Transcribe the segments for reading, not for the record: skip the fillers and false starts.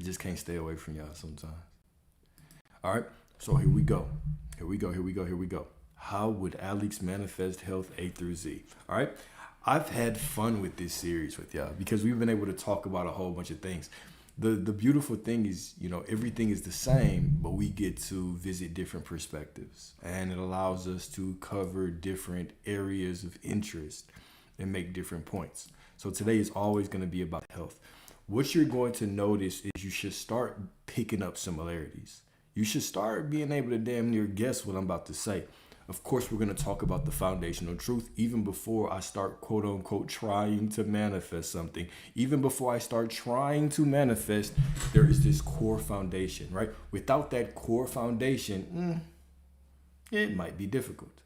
I just can't stay away from y'all sometimes. All right, so here we go. Here we go. Here we go. Here we go. How would Alex manifest health A through Z? All right. I've had fun with this series with y'all because we've been able to talk about a whole bunch of things. The beautiful thing is, everything is the same, but we get to visit different perspectives, and it allows us to cover different areas of interest and make different points. So today is always going to be about health. What you're going to notice is you should start picking up similarities. You should start being able to damn near guess what I'm about to say. Of course, we're going to talk about the foundational truth even before I start, quote unquote, trying to manifest something. Even before I start trying to manifest, there is this core foundation, right? Without that core foundation, it might be difficult.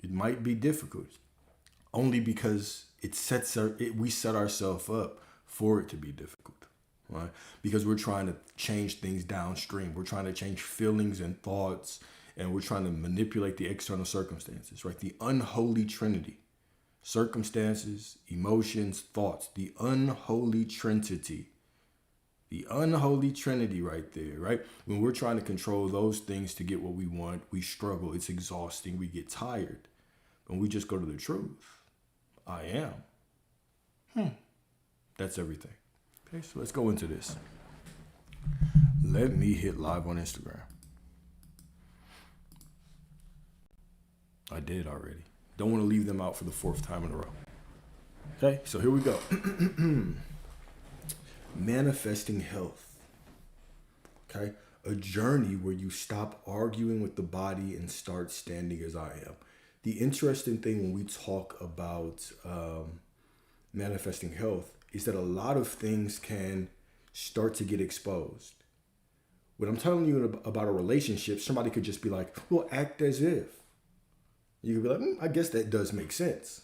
It might be difficult only because we set ourselves up for it to be difficult, right? Because we're trying to change things downstream. We're trying to change feelings and thoughts, and we're trying to manipulate the external circumstances, right? The unholy trinity, circumstances, emotions, thoughts, the unholy trinity. The unholy trinity right there, right? When we're trying to control those things to get what we want, we struggle. It's exhausting. We get tired. When we just go to the truth, I am. That's everything. Okay, so let's go into this. Let me hit live on Instagram. I did already. Don't want to leave them out for the fourth time in a row. Okay, so here we go. Manifesting health. Okay, a journey where you stop arguing with the body and start standing as I am. The interesting thing when we talk about manifesting health is that a lot of things can start to get exposed. When I'm telling you about a relationship, somebody could just be like, well, act as if. You could be like, I guess that does make sense.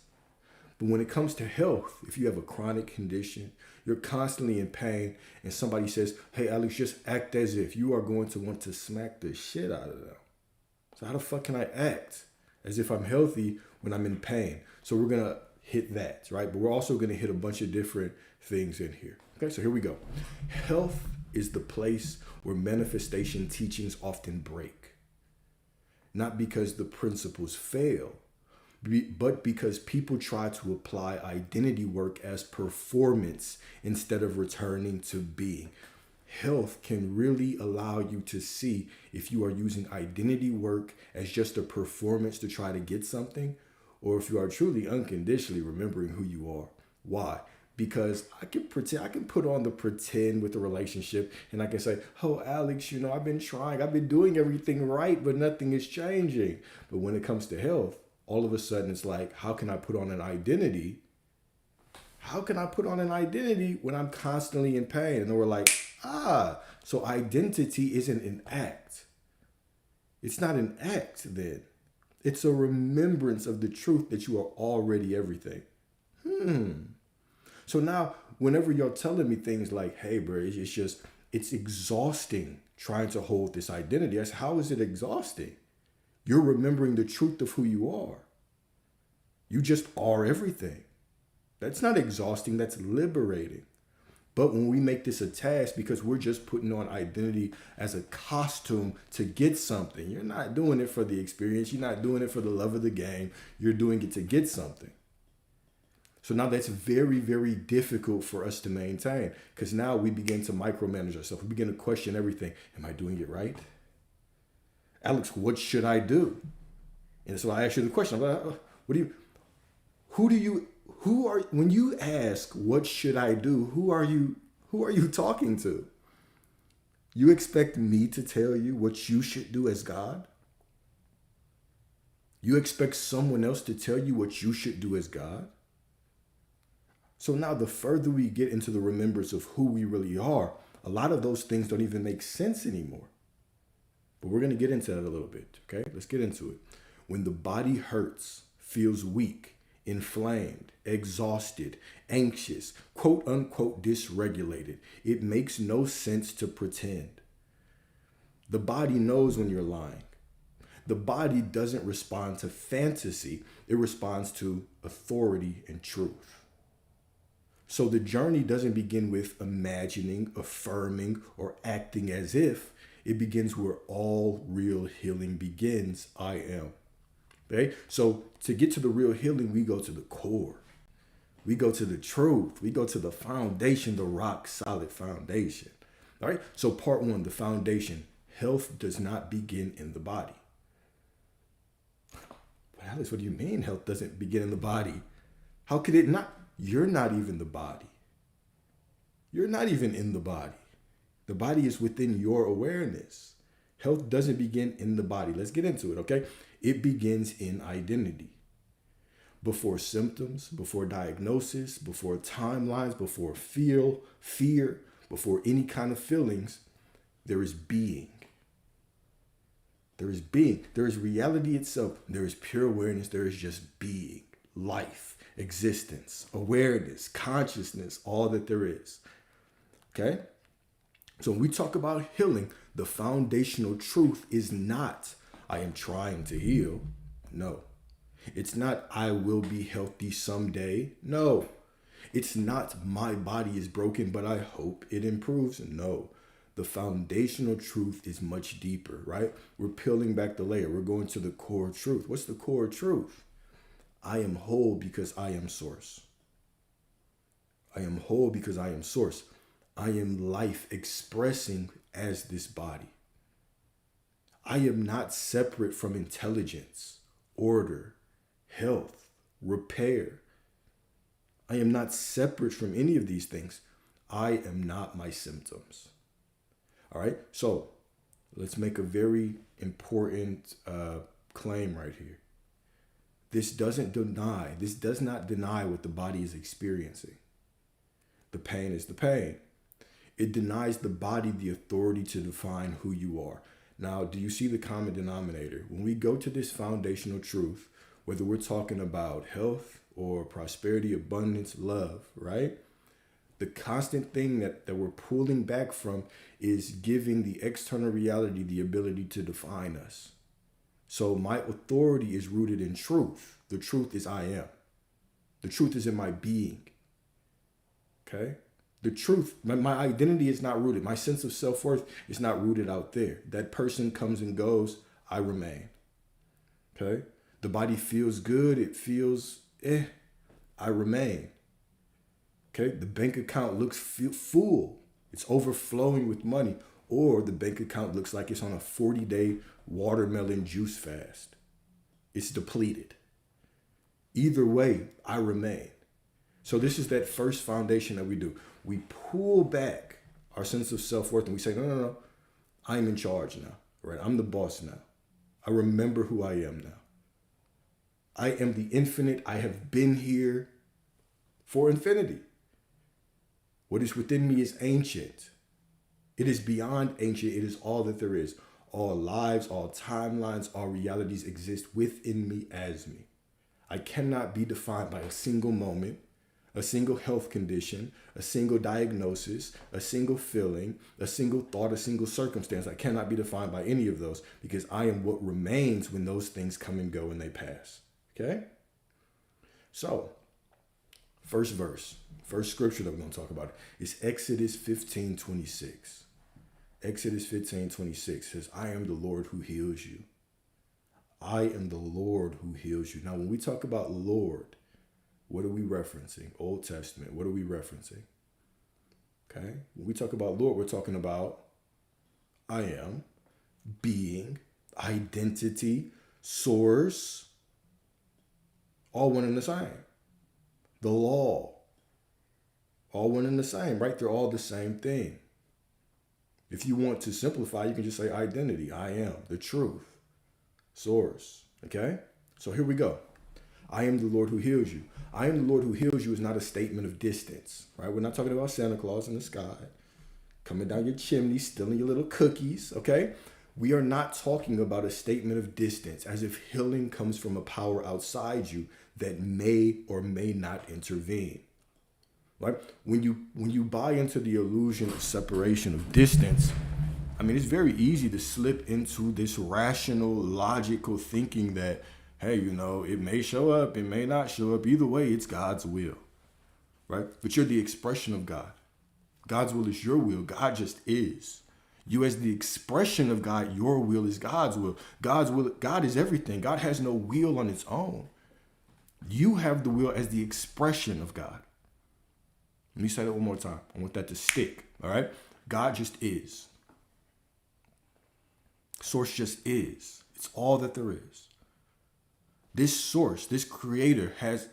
But when it comes to health, if you have a chronic condition, you're constantly in pain, and somebody says, hey, Alex, just act as if, you are going to want to smack the shit out of them. So how the fuck can I act as if I'm healthy when I'm in pain? So we're going to hit that, right? But we're also going to hit a bunch of different things in here. Okay, so here we go. Health is the place where manifestation teachings often break. Not because the principles fail, but because people try to apply identity work as performance instead of returning to being. Health can really allow you to see if you are using identity work as just a performance to try to get something, or if you are truly unconditionally remembering who you are. Why? Because I can put on the pretend with the relationship, and I can say, oh, Alex, I've been trying, I've been doing everything right, but nothing is changing. But when it comes to health, all of a sudden it's like, how can I put on an identity? How can I put on an identity when I'm constantly in pain? And we're like, so identity isn't an act. It's not an act then. It's a remembrance of the truth that you are already everything. So now, whenever you're telling me things like, hey, bro, it's exhausting trying to hold this identity. I said, how is it exhausting? You're remembering the truth of who you are. You just are everything. That's not exhausting. That's liberating. But when we make this a task because we're just putting on identity as a costume to get something, you're not doing it for the experience. You're not doing it for the love of the game. You're doing it to get something. So now that's very, very difficult for us to maintain because now we begin to micromanage ourselves. We begin to question everything. Am I doing it right? Alex, what should I do? And so I ask you the question. I'm like, when you ask, what should I do? Who are you talking to? You expect me to tell you what you should do as God? You expect someone else to tell you what you should do as God? So now the further we get into the remembrance of who we really are, a lot of those things don't even make sense anymore. But we're going to get into that a little bit, okay? Let's get into it. When the body hurts, feels weak, inflamed, exhausted, anxious, quote unquote dysregulated, it makes no sense to pretend. The body knows when you're lying. The body doesn't respond to fantasy. It responds to authority and truth. So the journey doesn't begin with imagining, affirming, or acting as if. It begins where all real healing begins. I am. Okay? So to get to the real healing, we go to the core. We go to the truth. We go to the foundation, the rock solid foundation. All right? So part one, the foundation. Health does not begin in the body. But Alex, what do you mean health doesn't begin in the body? How could it not? You're not even the body. You're not even in the body. The body is within your awareness. Health doesn't begin in the body. Let's get into it, okay? It begins in identity. Before symptoms, before diagnosis, before timelines, before fear, before any kind of feelings, there is being. There is being. There is reality itself. There is pure awareness. There is just being, life, existence, awareness, consciousness, all that there is. Okay? So when we talk about healing, the foundational truth is not, I am trying to heal. No. It's not, I will be healthy someday. No. It's not, my body is broken, but I hope it improves. No. The foundational truth is much deeper, right? We're peeling back the layer. We're going to the core truth. What's the core truth? I am whole because I am source. I am whole because I am source. I am life expressing as this body. I am not separate from intelligence, order, health, repair. I am not separate from any of these things. I am not my symptoms. All right, so let's make a very important claim right here. This does not deny what the body is experiencing. The pain is the pain. It denies the body the authority to define who you are. Now, do you see the common denominator? When we go to this foundational truth, whether we're talking about health or prosperity, abundance, love, right? The constant thing that we're pulling back from is giving the external reality the ability to define us. So my authority is rooted in truth. The truth is I am. The truth is in my being. Okay? The truth, my identity is not rooted. My sense of self-worth is not rooted out there. That person comes and goes, I remain. Okay? The body feels good, it feels I remain. Okay? The bank account looks full. It's overflowing with money. Or the bank account looks like it's on a 40-day watermelon juice fast. It's depleted. Either way, I remain. So this is that first foundation that we do. We pull back our sense of self-worth and we say, no. I'm in charge now, right? I'm the boss now. I remember who I am now. I am the infinite. I have been here for infinity. What is within me is ancient. It is beyond ancient. It is all that there is. All lives, all timelines, all realities exist within me as me. I cannot be defined by a single moment, a single health condition, a single diagnosis, a single feeling, a single thought, a single circumstance. I cannot be defined by any of those because I am what remains when those things come and go and they pass. Okay? So, first verse, first scripture that we're going to talk about is Exodus 15:26. Exodus 15:26 says, I am the Lord who heals you. I am the Lord who heals you. Now, when we talk about Lord, what are we referencing? Old Testament. What are we referencing? Okay. When we talk about Lord, we're talking about I am, being, identity, source, all one and the same. The law, all one and the same, right? They're all the same thing. If you want to simplify, you can just say identity. I am, the truth, source. Okay. So here we go. I am the Lord who heals you. I am the Lord who heals you is not a statement of distance, right? We're not talking about Santa Claus in the sky coming down your chimney, stealing your little cookies, okay? We are not talking about a statement of distance as if healing comes from a power outside you that may or may not intervene, right? When you buy into the illusion of separation of distance, I mean, it's very easy to slip into this rational, logical thinking that, hey, it may show up, it may not show up. Either way, it's God's will, right? But you're the expression of God. God's will is your will. God just is. You as the expression of God, your will is God's will. God is everything. God has no will on its own. You have the will as the expression of God. Let me say that one more time. I want that to stick. All right. God just is. Source just is. It's all that there is. This source, this this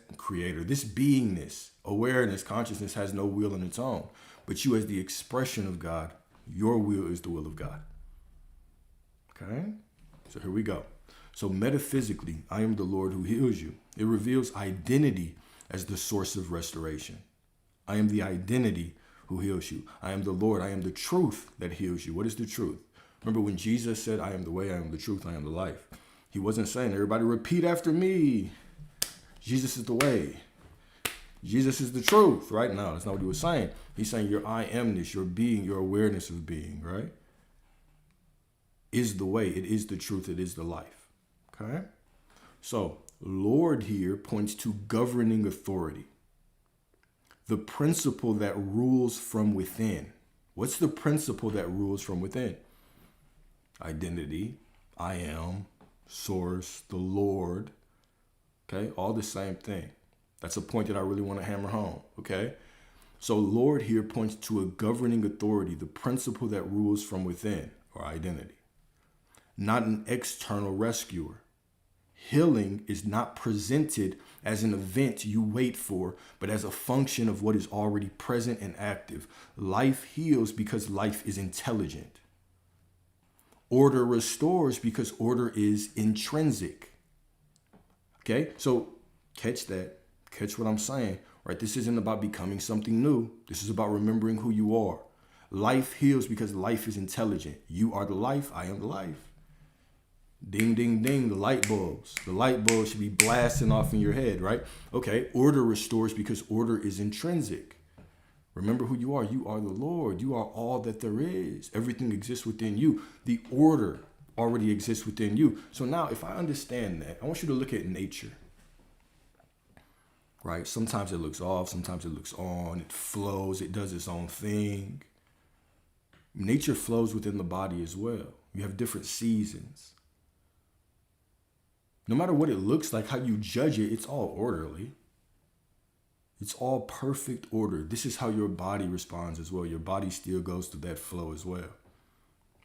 beingness, awareness, consciousness has no will on its own. But you as the expression of God, your will is the will of God. Okay? So here we go. So metaphysically, I am the Lord who heals you. It reveals identity as the source of restoration. I am the identity who heals you. I am the Lord. I am the truth that heals you. What is the truth? Remember when Jesus said, I am the way, I am the truth, I am the life. He wasn't saying, everybody repeat after me. Jesus is the way. Jesus is the truth, right? No, that's not what he was saying. He's saying your I amness, your being, your awareness of being, right? Is the way. It is the truth. It is the life. Okay? So, Lord here points to governing authority. The principle that rules from within. What's the principle that rules from within? Identity, I am, source, the Lord. Okay? All the same thing. That's a point that I really want to hammer home. Okay? So Lord here points to a governing authority, the principle that rules from within, or identity. Not an external rescuer. Healing is not presented as an event you wait for, but as a function of what is already present and active. Life heals because life is intelligent. Order restores because order is intrinsic. Okay, so catch that. Catch what I'm saying, right? This isn't about becoming something new. This is about remembering who you are. Life heals because life is intelligent. You are the life. I am the life. Ding, ding, ding, the light bulbs. The light bulbs should be blasting off in your head, right? Okay, order restores because order is intrinsic. Remember who you are. You are the Lord. You are all that there is. Everything exists within you. The order already exists within you. So now, if I understand that, I want you to look at nature. Right? Sometimes it looks off. Sometimes it looks on. It flows. It does its own thing. Nature flows within the body as well. You have different seasons. No matter what it looks like, how you judge it, it's all orderly. It's all perfect order. This is how your body responds as well. Your body still goes through that flow as well.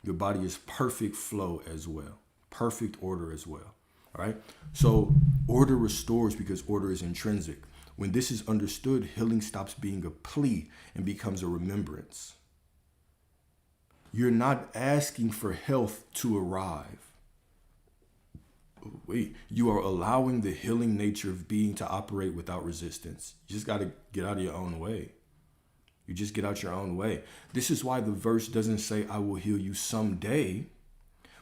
Your body is perfect flow as well. Perfect order as well. All right. So order restores because order is intrinsic. When this is understood, healing stops being a plea and becomes a remembrance. You're not asking for health to arrive. Wait, you are allowing the healing nature of being to operate without resistance. You just got to get out of your own way. You just get out your own way. This is why the verse doesn't say, I will heal you someday.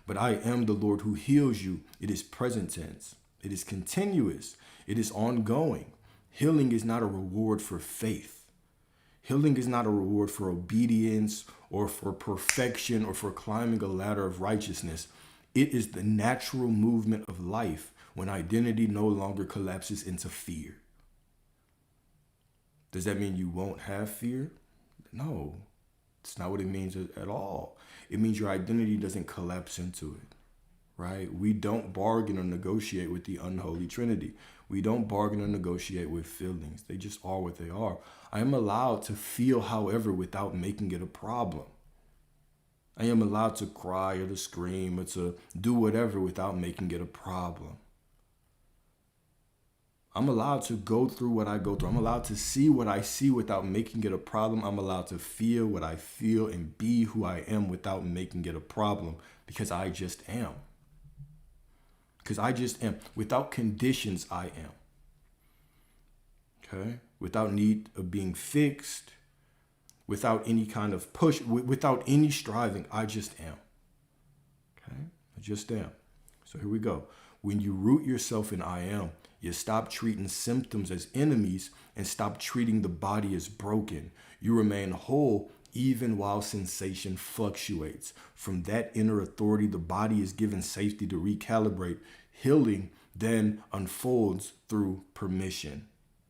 But I am the Lord who heals you. It is present tense. It is continuous. It is ongoing. Healing is not a reward for faith. Healing is not a reward for obedience or for perfection or for climbing a ladder of righteousness. It is the natural movement of life when identity no longer collapses into fear. Does that mean you won't have fear? No, it's not what it means at all. It means your identity doesn't collapse into it, right? We don't bargain or negotiate with the unholy Trinity. We don't bargain or negotiate with feelings. They just are what they are. I am allowed to feel, however, without making it a problem. I am allowed to cry or to scream or to do whatever without making it a problem. I'm allowed to go through what I go through. I'm allowed to see what I see without making it a problem. I'm allowed to feel what I feel and be who I am without making it a problem because I just am. Because I just am. Without conditions, I am. Okay? Without need of being fixed, without any kind of push, without any striving, I just am. Okay? I just am. So here we go. When you root yourself in I am, you stop treating symptoms as enemies and stop treating the body as broken. You remain whole even while sensation fluctuates. From that inner authority, the body is given safety to recalibrate. Healing then unfolds through permission,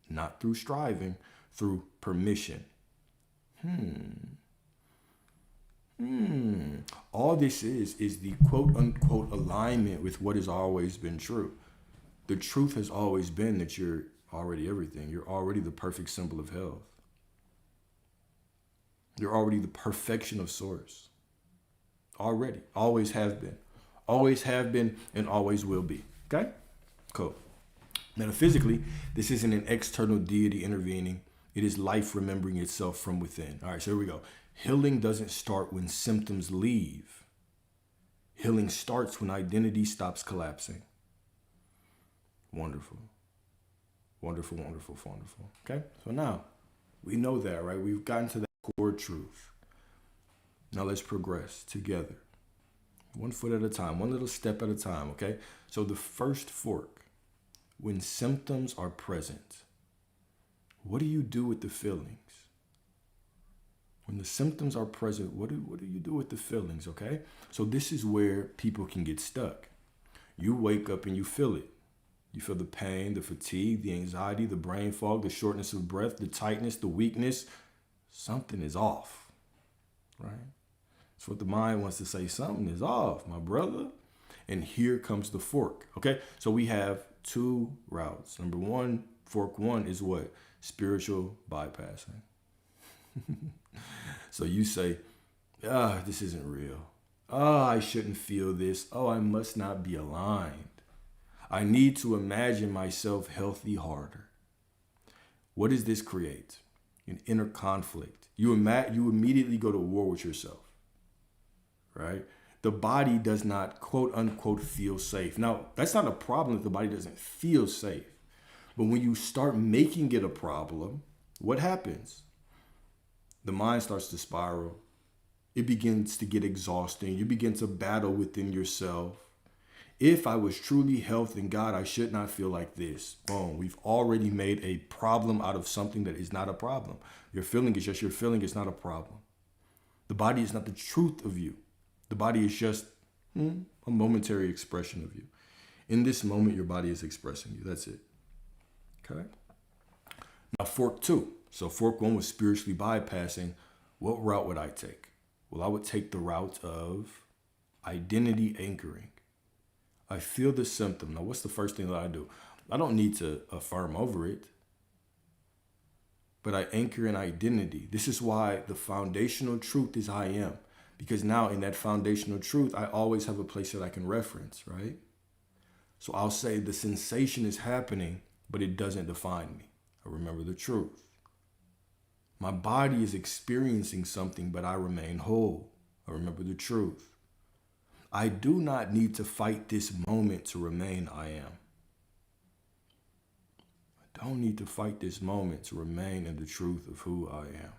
not through striving, through permission. All this is the quote unquote alignment with what has always been true. The truth has always been that you're already everything. You're already the perfect symbol of health. You're already the perfection of source. Already. Always have been. Always have been and always will be. Okay? Cool. Metaphysically, this isn't an external deity intervening. It is life remembering itself from within. All right, so here we go. Healing doesn't start when symptoms leave. Healing starts when identity stops collapsing. Wonderful. Wonderful, wonderful, wonderful. Okay, so now we know that, right? We've gotten to that core truth. Now let's progress together. One foot at a time, one little step at a time, okay? So the first fork, when symptoms are present, what do you do with the feelings? When the symptoms are present, what do you do with the feelings, okay? So this is where people can get stuck. You wake up and you feel it. You feel the pain, the fatigue, the anxiety, the brain fog, the shortness of breath, the tightness, the weakness. Something is off, right? That's what the mind wants to say. Something is off, my brother. And here comes the fork, okay? So we have two routes. Number one, fork one is what? Spiritual bypassing. So you say, this isn't real. I shouldn't feel this. I must not be aligned. I need to imagine myself healthy harder. What does this create? An inner conflict. You immediately go to war with yourself, right? The body does not, quote unquote, feel safe. Now, that's not a problem if the body doesn't feel safe. But when you start making it a problem, what happens? The mind starts to spiral. It begins to get exhausting. You begin to battle within yourself. If I was truly healthy in God, I should not feel like this. Boom. We've already made a problem out of something that is not a problem. Your feeling is just your feeling. It's not a problem. The body is not the truth of you. The body is just a momentary expression of you. In this moment, your body is expressing you. That's it. Okay? Now, fork two. So fork one was spiritually bypassing. What route would I take? Well, I would take the route of identity anchoring. I feel the symptom. Now, what's the first thing that I do? I don't need to affirm over it, but I anchor in identity. This is why the foundational truth is I am, because now in that foundational truth, I always have a place that I can reference, right? So I'll say the sensation is happening, but it doesn't define me. I remember the truth. My body is experiencing something, but I remain whole. I remember the truth. I do not need to fight this moment to remain I am. I don't need to fight this moment to remain in the truth of who I am.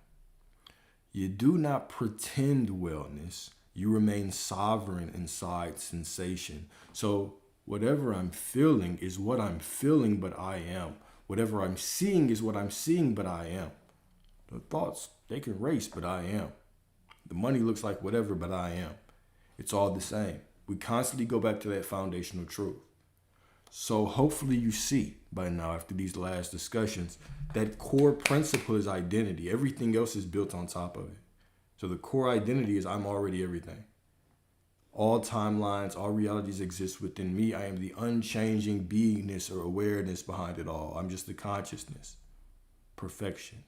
You do not pretend wellness. You remain sovereign inside sensation. So whatever I'm feeling is what I'm feeling, but I am. Whatever I'm seeing is what I'm seeing, but I am. The thoughts, they can race, but I am. The money looks like whatever, but I am. It's all the same. We constantly go back to that foundational truth. So hopefully you see by now, after these last discussions, that core principle is identity. Everything else is built on top of it. So the core identity is I'm already everything. All timelines, all realities exist within me. I am the unchanging beingness or awareness behind it all. I'm just the consciousness. Perfection.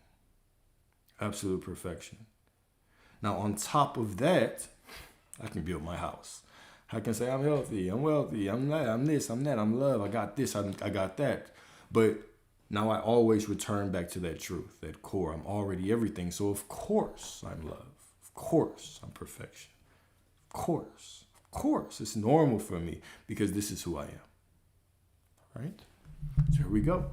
Absolute perfection. Now, on top of that, I can build my house. I can say I'm healthy, I'm wealthy, I'm that, I'm this, I'm that, I'm love, I got this, I got that. But now I always return back to that truth, that core. I'm already everything. So of course I'm love. Of course I'm perfection. Of course. It's normal for me because this is who I am. All right? So here we go.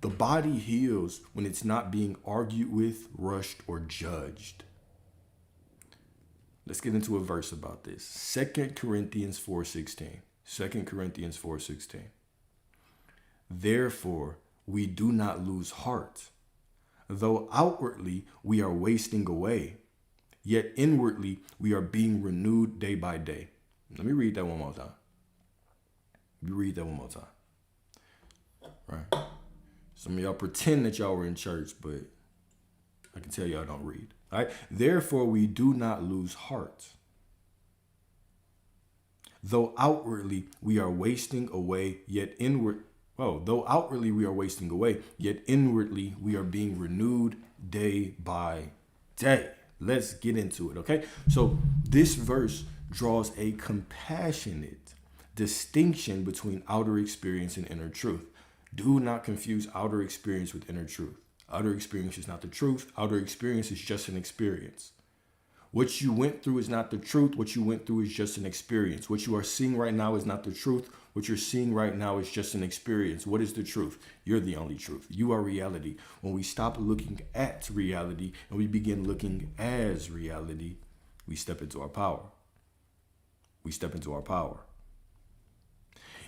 The body heals when it's not being argued with, rushed, or judged. Let's get into a verse about this. 2 Corinthians 4:16. 2 Corinthians 4:16. Therefore, we do not lose heart. Though outwardly we are wasting away, yet inwardly we are being renewed day by day. Let me read that one more time. Right. Some of y'all pretend that y'all were in church, but I can tell y'all don't read. All right. Therefore, we do not lose heart. Though outwardly we are wasting away, though outwardly we are wasting away, yet inwardly we are being renewed day by day. Let's get into it, okay? So this verse draws a compassionate distinction between outer experience and inner truth. Do not confuse outer experience with inner truth. Outer experience is not the truth. Outer experience is just an experience. What you went through is not the truth. What you went through is just an experience. What you are seeing right now is not the truth. What you're seeing right now is just an experience. What is the truth? You're the only truth. You are reality. When we stop looking at reality and we begin looking as reality, we step into our power. We step into our power.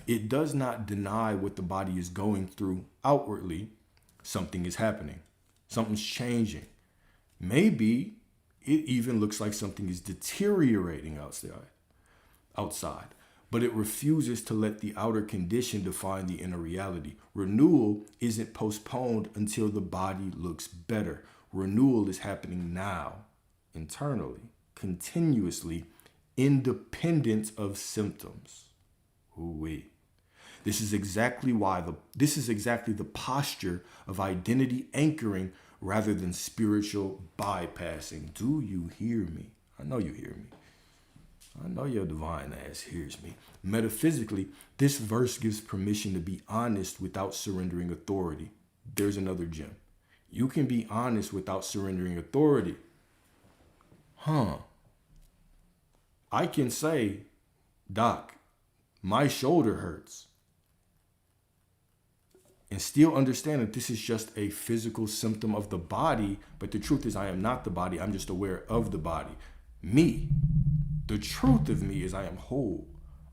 It does not deny what the body is going through outwardly. Something is happening. Something's changing. Maybe it even looks like something is deteriorating outside, but it refuses to let the outer condition define the inner reality. Renewal isn't postponed until the body looks better. Renewal is happening now, internally, continuously, independent of symptoms. Ooh-wee. This is exactly the posture of identity anchoring rather than spiritual bypassing. Do you hear me? I know you hear me. I know your divine ass hears me. Metaphysically, this verse gives permission to be honest without surrendering authority. There's another gem. You can be honest without surrendering authority. I can say, Doc, my shoulder hurts, and still understand that this is just a physical symptom of the body, but the truth is I am not the body. I'm just aware of the body. Me, the truth of me is I am whole.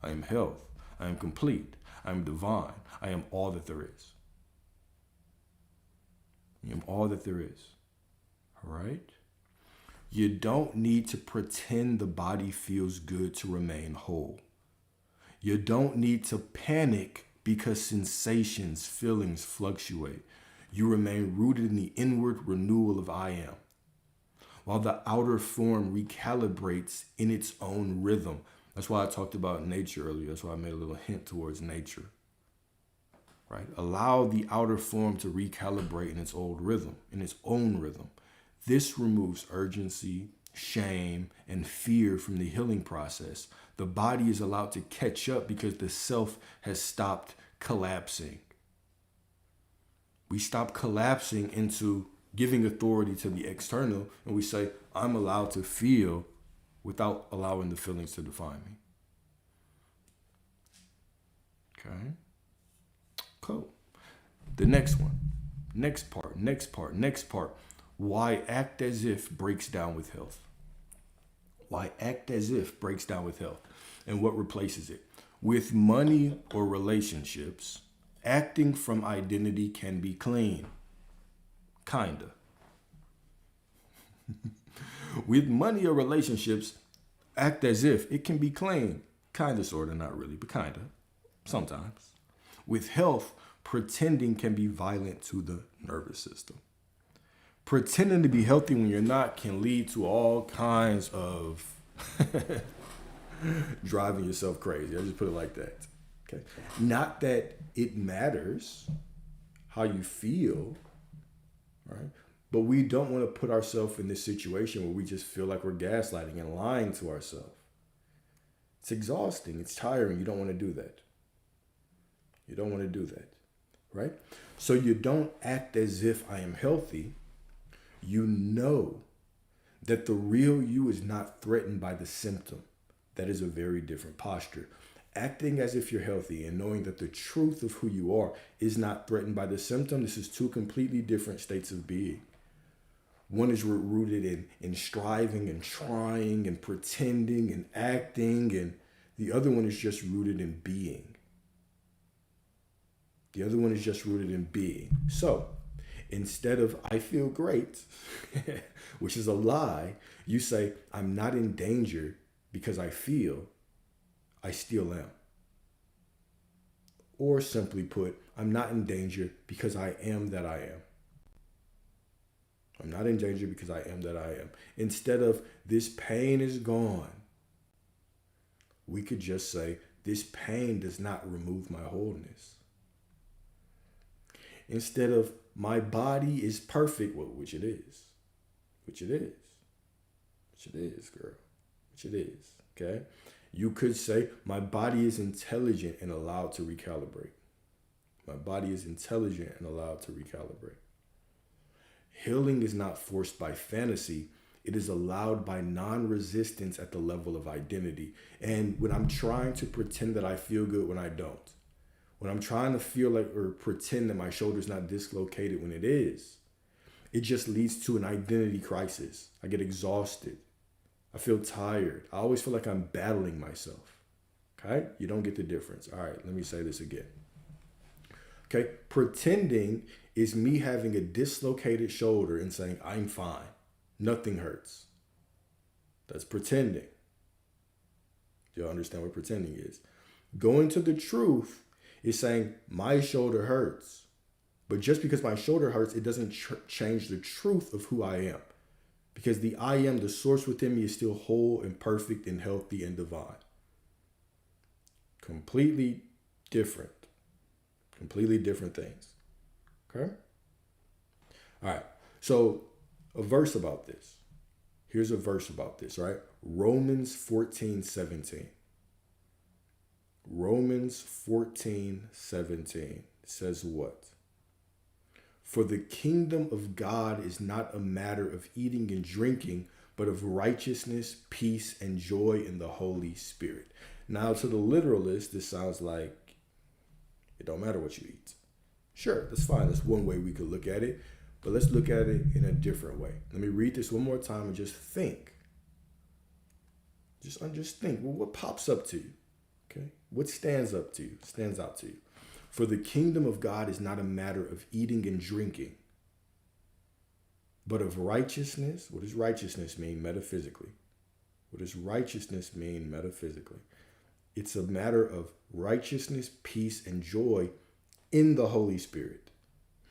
I am health. I am complete. I am divine. I am all that there is. I am all that there is. All right? You don't need to pretend the body feels good to remain whole. You don't need to panic because sensations, feelings fluctuate. You remain rooted in the inward renewal of I am, while the outer form recalibrates in its own rhythm. That's why I talked about nature earlier. That's why I made a little hint towards nature. Right? Allow the outer form to recalibrate in its own rhythm. This removes urgency, shame, and fear from the healing process. The body is allowed to catch up because the self has stopped collapsing. We stop collapsing into giving authority to the external, and we say, I'm allowed to feel without allowing the feelings to define me. Okay. Cool. The next one. Next part. Why act as if breaks down with health. Why act as if breaks down with health. And what replaces it? With money or relationships, acting from identity can be clean. Kinda. With money or relationships, act as if it can be clean. Kinda, sorta, not really, but kinda. Sometimes. With health, pretending can be violent to the nervous system. Pretending to be healthy when you're not can lead to all kinds of driving yourself crazy. I just put it like that. Okay. Not that it matters how you feel, right? But we don't want to put ourselves in this situation where we just feel like we're gaslighting and lying to ourselves. It's exhausting. It's tiring. You don't want to do that. You don't want to do that, right? So you don't act as if I am healthy. You know that the real you is not threatened by the symptom. That is a very different posture. Acting as if you're healthy and knowing that the truth of who you are is not threatened by the symptom. This is two completely different states of being. One is rooted in striving and trying and pretending and acting, and the other one is just rooted in being. So instead of I feel great, which is a lie, you say I'm not in danger because I feel. I still am. Or simply put, I'm not in danger because I am that I am. I'm not in danger because I am that I am. Instead of this pain is gone, we could just say, this pain does not remove my wholeness. Instead of my body is perfect, well, which it is. Which it is. Which it is, girl. Which it is. Okay? You could say, my body is intelligent and allowed to recalibrate. My body is intelligent and allowed to recalibrate. Healing is not forced by fantasy. It is allowed by non-resistance at the level of identity. And when I'm trying to pretend that I feel good when I don't, when I'm trying to feel like or pretend that my shoulder's not dislocated when it is, it just leads to an identity crisis. I get exhausted. I feel tired. I always feel like I'm battling myself. Okay? You don't get the difference. All right, let me say this again. Okay? Pretending is me having a dislocated shoulder and saying, I'm fine. Nothing hurts. That's pretending. Do you understand what pretending is? Going to the truth is saying, my shoulder hurts. But just because my shoulder hurts, it doesn't change the truth of who I am. Because the I am, the source within me, is still whole and perfect and healthy and divine. Completely different. Completely different things. Okay? All right. So a verse about this. Here's a verse about this, right? Romans 14:17. Romans 14:17 says what? For the kingdom of God is not a matter of eating and drinking, but of righteousness, peace, and joy in the Holy Spirit. Now, to the literalist, this sounds like it don't matter what you eat. Sure, that's fine. That's one way we could look at it. But let's look at it in a different way. Let me read this one more time and just think. Just think. Well, what pops up to you? Okay? What stands up to you? Stands out to you? For the kingdom of God is not a matter of eating and drinking, but of righteousness. What does righteousness mean metaphysically? What does righteousness mean metaphysically? It's a matter of righteousness, peace, and joy in the Holy Spirit.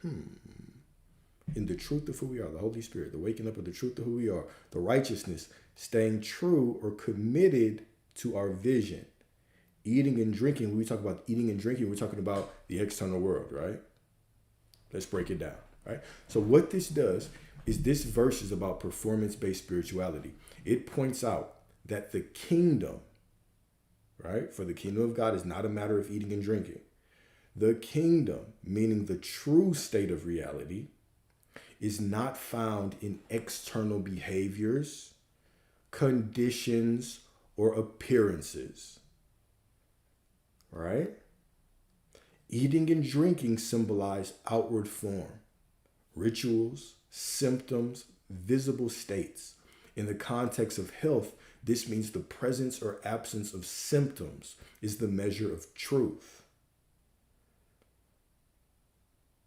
In the truth of who we are, the Holy Spirit, the waking up of the truth of who we are, the righteousness, staying true or committed to our vision. Eating and drinking, when we talk about eating and drinking, we're talking about the external world, right? Let's break it down, right? So what this does is this verse is about performance-based spirituality. It points out that the kingdom, right? For the kingdom of God is not a matter of eating and drinking. The kingdom, meaning the true state of reality, is not found in external behaviors, conditions, or appearances. Right? Eating and drinking symbolize outward form, rituals, symptoms, visible states. In the context of health, this means the presence or absence of symptoms is the measure of truth.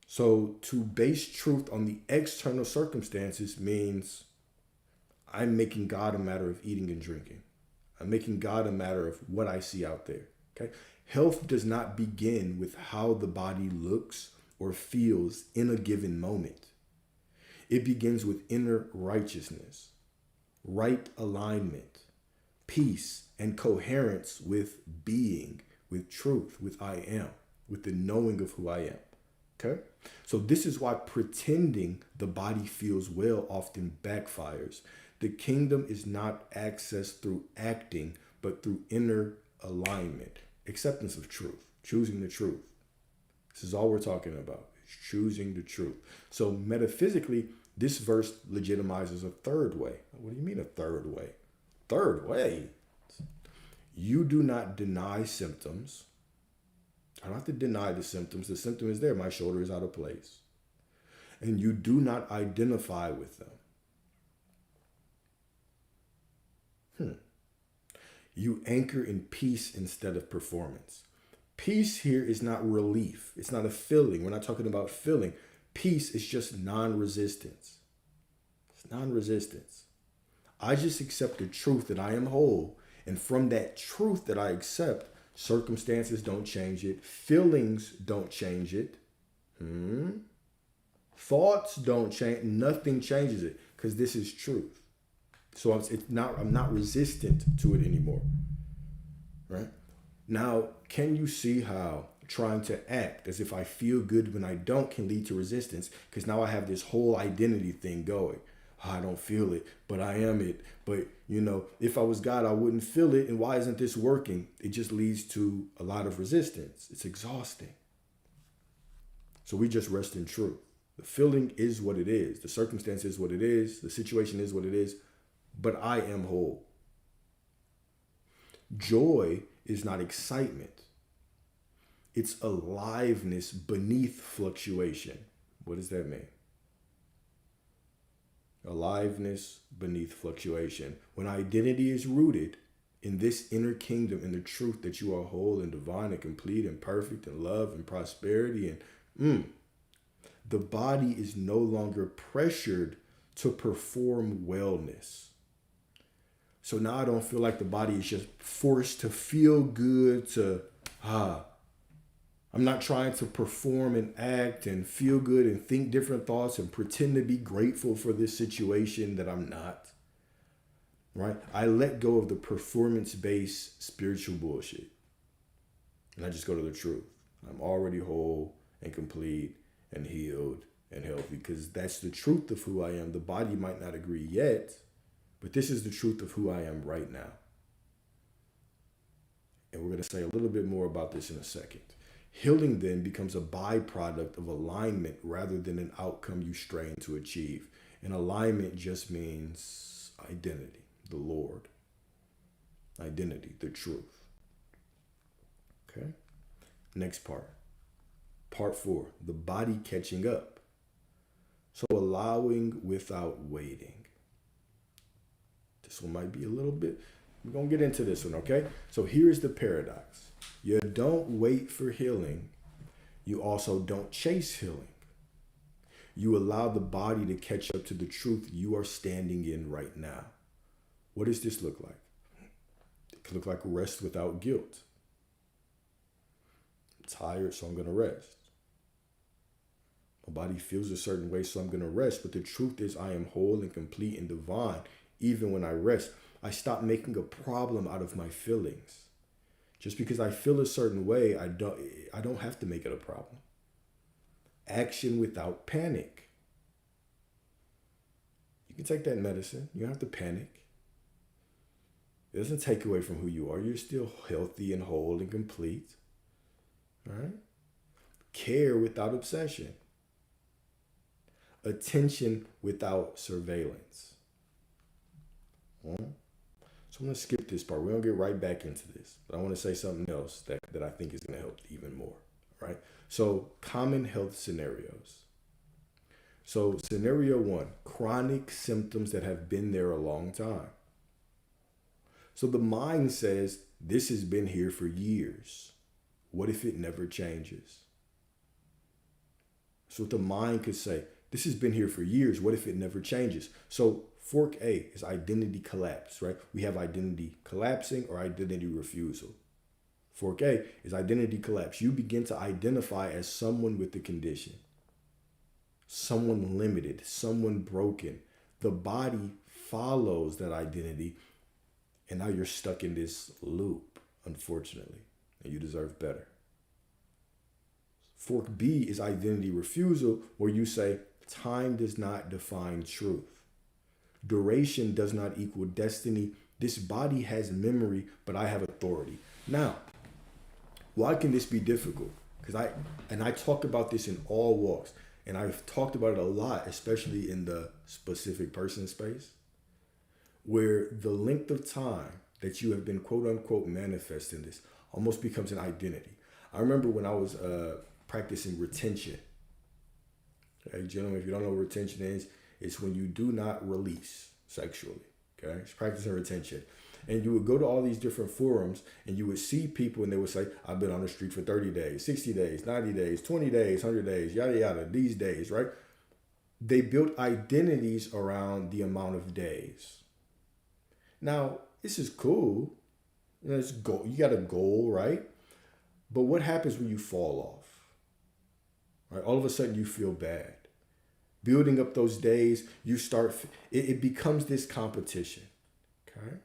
So to base truth on the external circumstances means I'm making God a matter of eating and drinking. I'm making God a matter of what I see out there. Okay? Health does not begin with how the body looks or feels in a given moment. It begins with inner righteousness, right alignment, peace, and coherence with being, with truth, with I am, with the knowing of who I am. Okay? So this is why pretending the body feels well often backfires. The kingdom is not accessed through acting, but through inner alignment, acceptance of truth, choosing the truth. This is all we're talking about, is choosing the truth. So metaphysically, this verse legitimizes a third way. What do you mean a third way? Third way? You do not deny symptoms. I don't have to deny the symptoms. The symptom is there. My shoulder is out of place. And you do not identify with them. You anchor in peace instead of performance. Peace here is not relief. It's not a feeling. We're not talking about feeling. Peace is just non-resistance. It's non-resistance. I just accept the truth that I am whole. And from that truth that I accept, Circumstances don't change it. Feelings don't change it. Thoughts don't change. Nothing changes it because this is truth. So I'm not resistant to it anymore. Right? Now, can you see how trying to act as if I feel good when I don't can lead to resistance? Because now I have this whole identity thing going. Oh, I don't feel it, but I am it. But, if I was God, I wouldn't feel it. And why isn't this working? It just leads to a lot of resistance. It's exhausting. So we just rest in truth. The feeling is what it is. The circumstance is what it is. The situation is what it is. But I am whole. Joy is not excitement. It's aliveness beneath fluctuation. What does that mean? Aliveness beneath fluctuation. When identity is rooted in this inner kingdom, in the truth that you are whole and divine and complete and perfect and love and prosperity, and the body is no longer pressured to perform wellness. So now I don't feel like the body is just forced to feel good, I'm not trying to perform and act and feel good and think different thoughts and pretend to be grateful for this situation that I'm not. Right? I let go of the performance-based spiritual bullshit. And I just go to the truth. I'm already whole and complete and healed and healthy because that's the truth of who I am. The body might not agree yet, but this is the truth of who I am right now. And we're going to say a little bit more about this in a second. Healing then becomes a byproduct of alignment rather than an outcome you strain to achieve. And alignment just means identity, the Lord. Identity, the truth. Okay? Next part. Part 4, the body catching up. So allowing without waiting. This one might be a little bit, we're going to get into this one, okay? So here's the paradox. You don't wait for healing. You also don't chase healing. You allow the body to catch up to the truth you are standing in right now. What does this look like? It could look like rest without guilt. I'm tired, so I'm going to rest. My body feels a certain way, so I'm going to rest. But the truth is I am whole and complete and divine. Even when I rest, I stop making a problem out of my feelings. Just because I feel a certain way, I don't have to make it a problem. Action without panic. You can take that medicine. You don't have to panic. It doesn't take away from who you are. You're still healthy and whole and complete. All right? Care without obsession. Attention without surveillance. So I'm going to skip this part. We're going to get right back into this. But I want to say something else that I think is going to help even more. Right? So common health scenarios. So scenario 1, chronic symptoms that have been there a long time. So the mind says, this has been here for years. What if it never changes? So what the mind could say, this has been here for years. What if it never changes? So fork A is identity collapse, right? We have identity collapsing or identity refusal. Fork A is identity collapse. You begin to identify as someone with the condition, someone limited, someone broken. The body follows that identity, and now you're stuck in this loop, unfortunately, and you deserve better. Fork B is identity refusal, where you say, time does not define truth. Duration does not equal destiny. This body has memory, but I have authority. Now, why can this be difficult? Because I talk about this in all walks, and I've talked about it a lot, especially in the specific person space, where the length of time that you have been quote unquote manifesting this almost becomes an identity. I remember when I was practicing retention. Okay, gentlemen, if you don't know what retention is, it's when you do not release sexually. Okay, it's practicing retention. And you would go to all these different forums and you would see people and they would say, I've been on the street for 30 days, 60 days, 90 days, 20 days, 100 days, yada, yada, these days, right? They built identities around the amount of days. Now, this is cool, It's goal. You got a goal, right? But what happens when you fall off? Right? All of a sudden you feel bad. Building up those days, you start. It becomes this competition. Okay.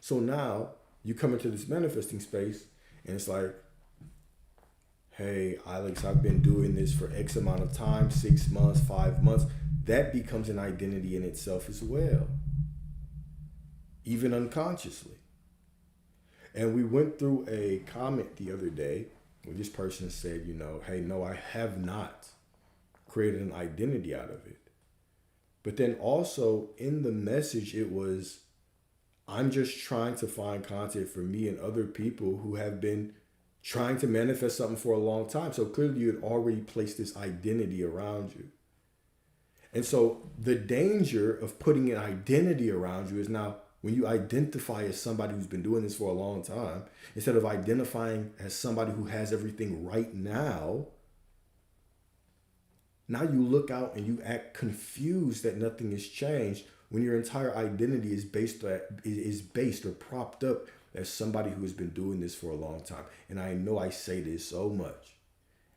So now you come into this manifesting space, and it's like, hey, Alex, I've been doing this for X amount of time, 6 months, 5 months. That becomes an identity in itself as well, even unconsciously. And we went through a comment the other day where this person said, hey, no, I have not created an identity out of it. But then also in the message, it was, I'm just trying to find content for me and other people who have been trying to manifest something for a long time. So clearly you had already placed this identity around you. And so the danger of putting an identity around you is now when you identify as somebody who's been doing this for a long time, instead of identifying as somebody who has everything right now you look out and you act confused that nothing has changed when your entire identity is based or propped up as somebody who has been doing this for a long time. And I know I say this so much.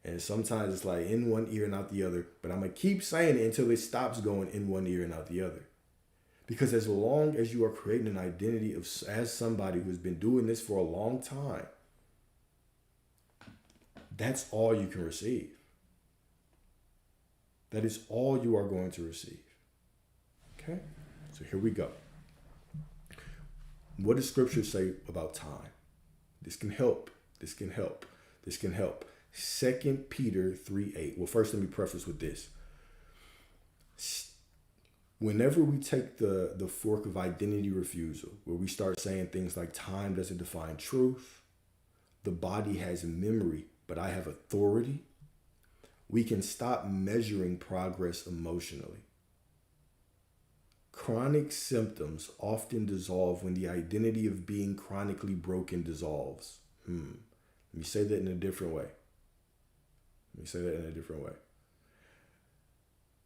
And sometimes it's like in one ear and out the other, but I'm going to keep saying it until it stops going in one ear and out the other. Because as long as you are creating an identity as somebody who's been doing this for a long time, that's all you can receive. That is all you are going to receive. Okay? So here we go. What does scripture say about time? This can help. This can help. This can help. 2 Peter 3:8. Well, first let me preface with this. Whenever we take the fork of identity refusal, where we start saying things like time doesn't define truth, the body has memory, but I have authority, we can stop measuring progress emotionally. Chronic symptoms often dissolve when the identity of being chronically broken dissolves. Let me say that in a different way.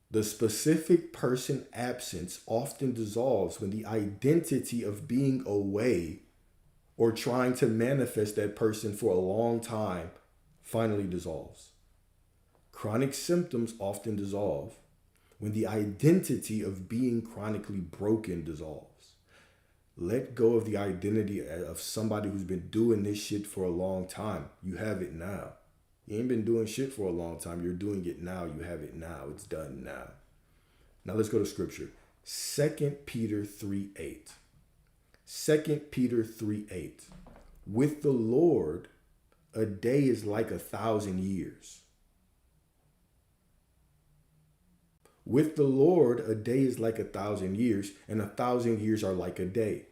The specific person absence often dissolves when the identity of being away or trying to manifest that person for a long time finally dissolves. Chronic symptoms often dissolve when the identity of being chronically broken dissolves. Let go of the identity of somebody who's been doing this shit for a long time. You have it now. You ain't been doing shit for a long time. You're doing it now. You have it now. It's done now. Now let's go to scripture. 2 Peter 3:8. 2 Peter 3:8. With the Lord, a day is like 1,000 years. With the Lord, a day is like 1,000 years, and 1,000 years are like a day.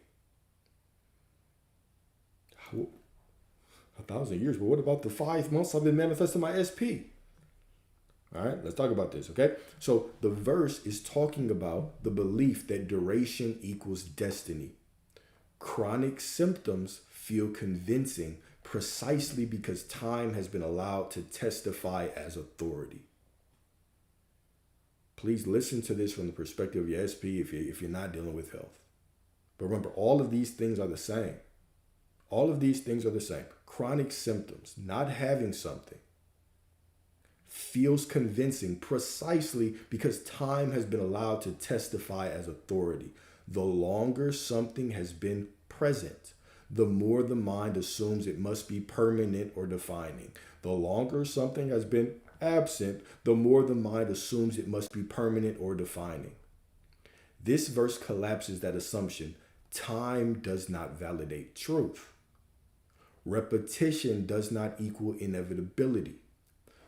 1,000 years, but what about the 5 months I've been manifesting my SP? All right, let's talk about this, okay? So the verse is talking about the belief that duration equals destiny. Chronic symptoms feel convincing precisely because time has been allowed to testify as authority. Please listen to this from the perspective of your SP if you're not dealing with health. But remember, all of these things are the same. All of these things are the same. Chronic symptoms, not having something, feels convincing precisely because time has been allowed to testify as authority. The longer something has been present, the more the mind assumes it must be permanent or defining. The longer something has been absent, the more the mind assumes it must be permanent or defining. This verse collapses that assumption. Time does not validate truth. Repetition does not equal inevitability.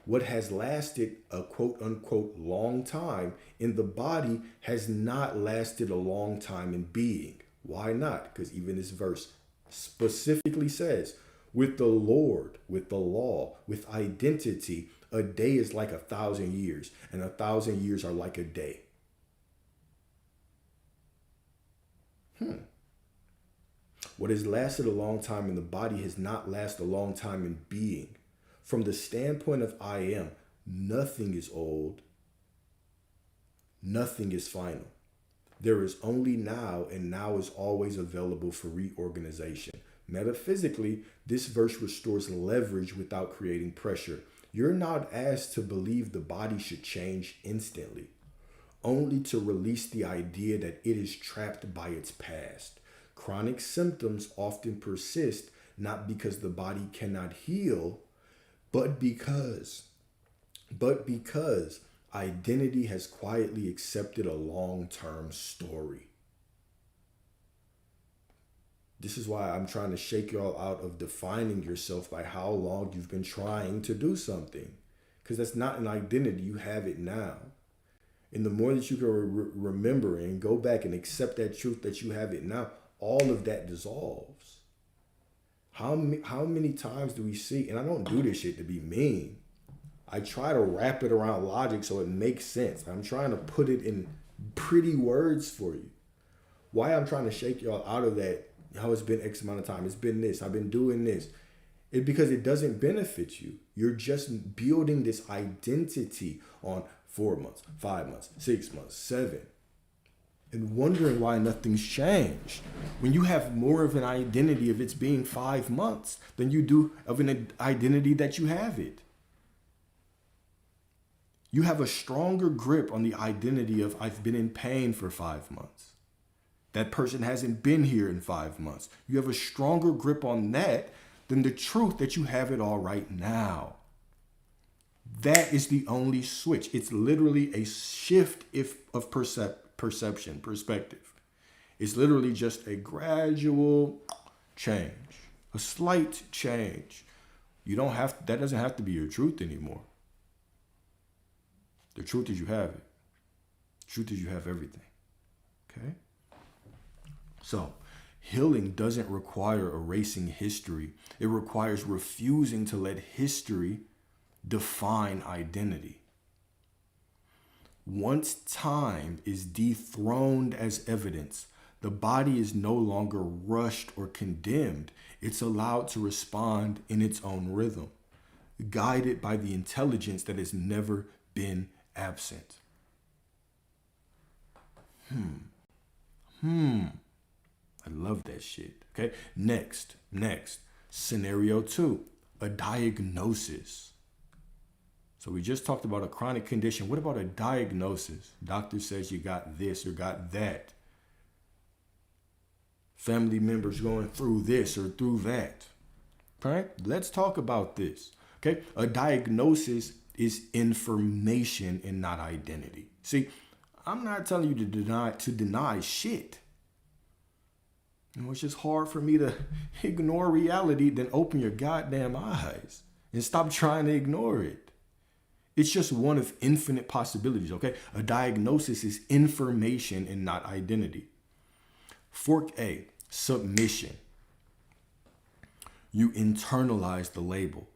What has lasted a quote unquote long time in the body has not lasted a long time in being. Why not? Because even this verse specifically says, with the Lord, with the law, with identity, a day is like 1,000 years, and 1,000 years are like a day. What has lasted a long time in the body has not lasted a long time in being. From the standpoint of I am, nothing is old. Nothing is final. There is only now, and now is always available for reorganization. Metaphysically, this verse restores leverage without creating pressure. You're not asked to believe the body should change instantly, only to release the idea that it is trapped by its past. Chronic symptoms often persist not because the body cannot heal, but because identity has quietly accepted a long-term story. This is why I'm trying to shake y'all out of defining yourself by how long you've been trying to do something. Because that's not an identity. You have it now. And the more that you can remember and go back and accept that truth that you have it now, all of that dissolves. How many times do we see, and I don't do this shit to be mean. I try to wrap it around logic so it makes sense. I'm trying to put it in pretty words for you. Why I'm trying to shake y'all out of that, how it's been X amount of time. It's been this. I've been doing this. It's because it doesn't benefit you. You're just building this identity on 4 months, 5 months, 6 months, 7. And wondering why nothing's changed. When you have more of an identity of it's being 5 months than you do of an identity that you have it. You have a stronger grip on the identity of I've been in pain for 5 months. That person hasn't been here in 5 months. You have a stronger grip on that than the truth that you have it all right now. That is the only switch. It's literally a shift of perception, perspective. It's literally just a gradual change, a slight change. That doesn't have to be your truth anymore. The truth is you have it. The truth is you have everything. Okay? So, healing doesn't require erasing history. It requires refusing to let history define identity. Once time is dethroned as evidence, the body is no longer rushed or condemned. It's allowed to respond in its own rhythm, guided by the intelligence that has never been absent. I love that shit. Okay. Next. Scenario 2, a diagnosis. So we just talked about a chronic condition. What about a diagnosis? Doctor says you got this or got that. Family members going through this or through that. All right. Let's talk about this. Okay. A diagnosis is information and not identity. See, I'm not telling you to deny shit. It's just hard for me to ignore reality than open your goddamn eyes and stop trying to ignore it. It's just one of infinite possibilities, okay? A diagnosis is information and not identity. Fork A, submission. You internalize the label.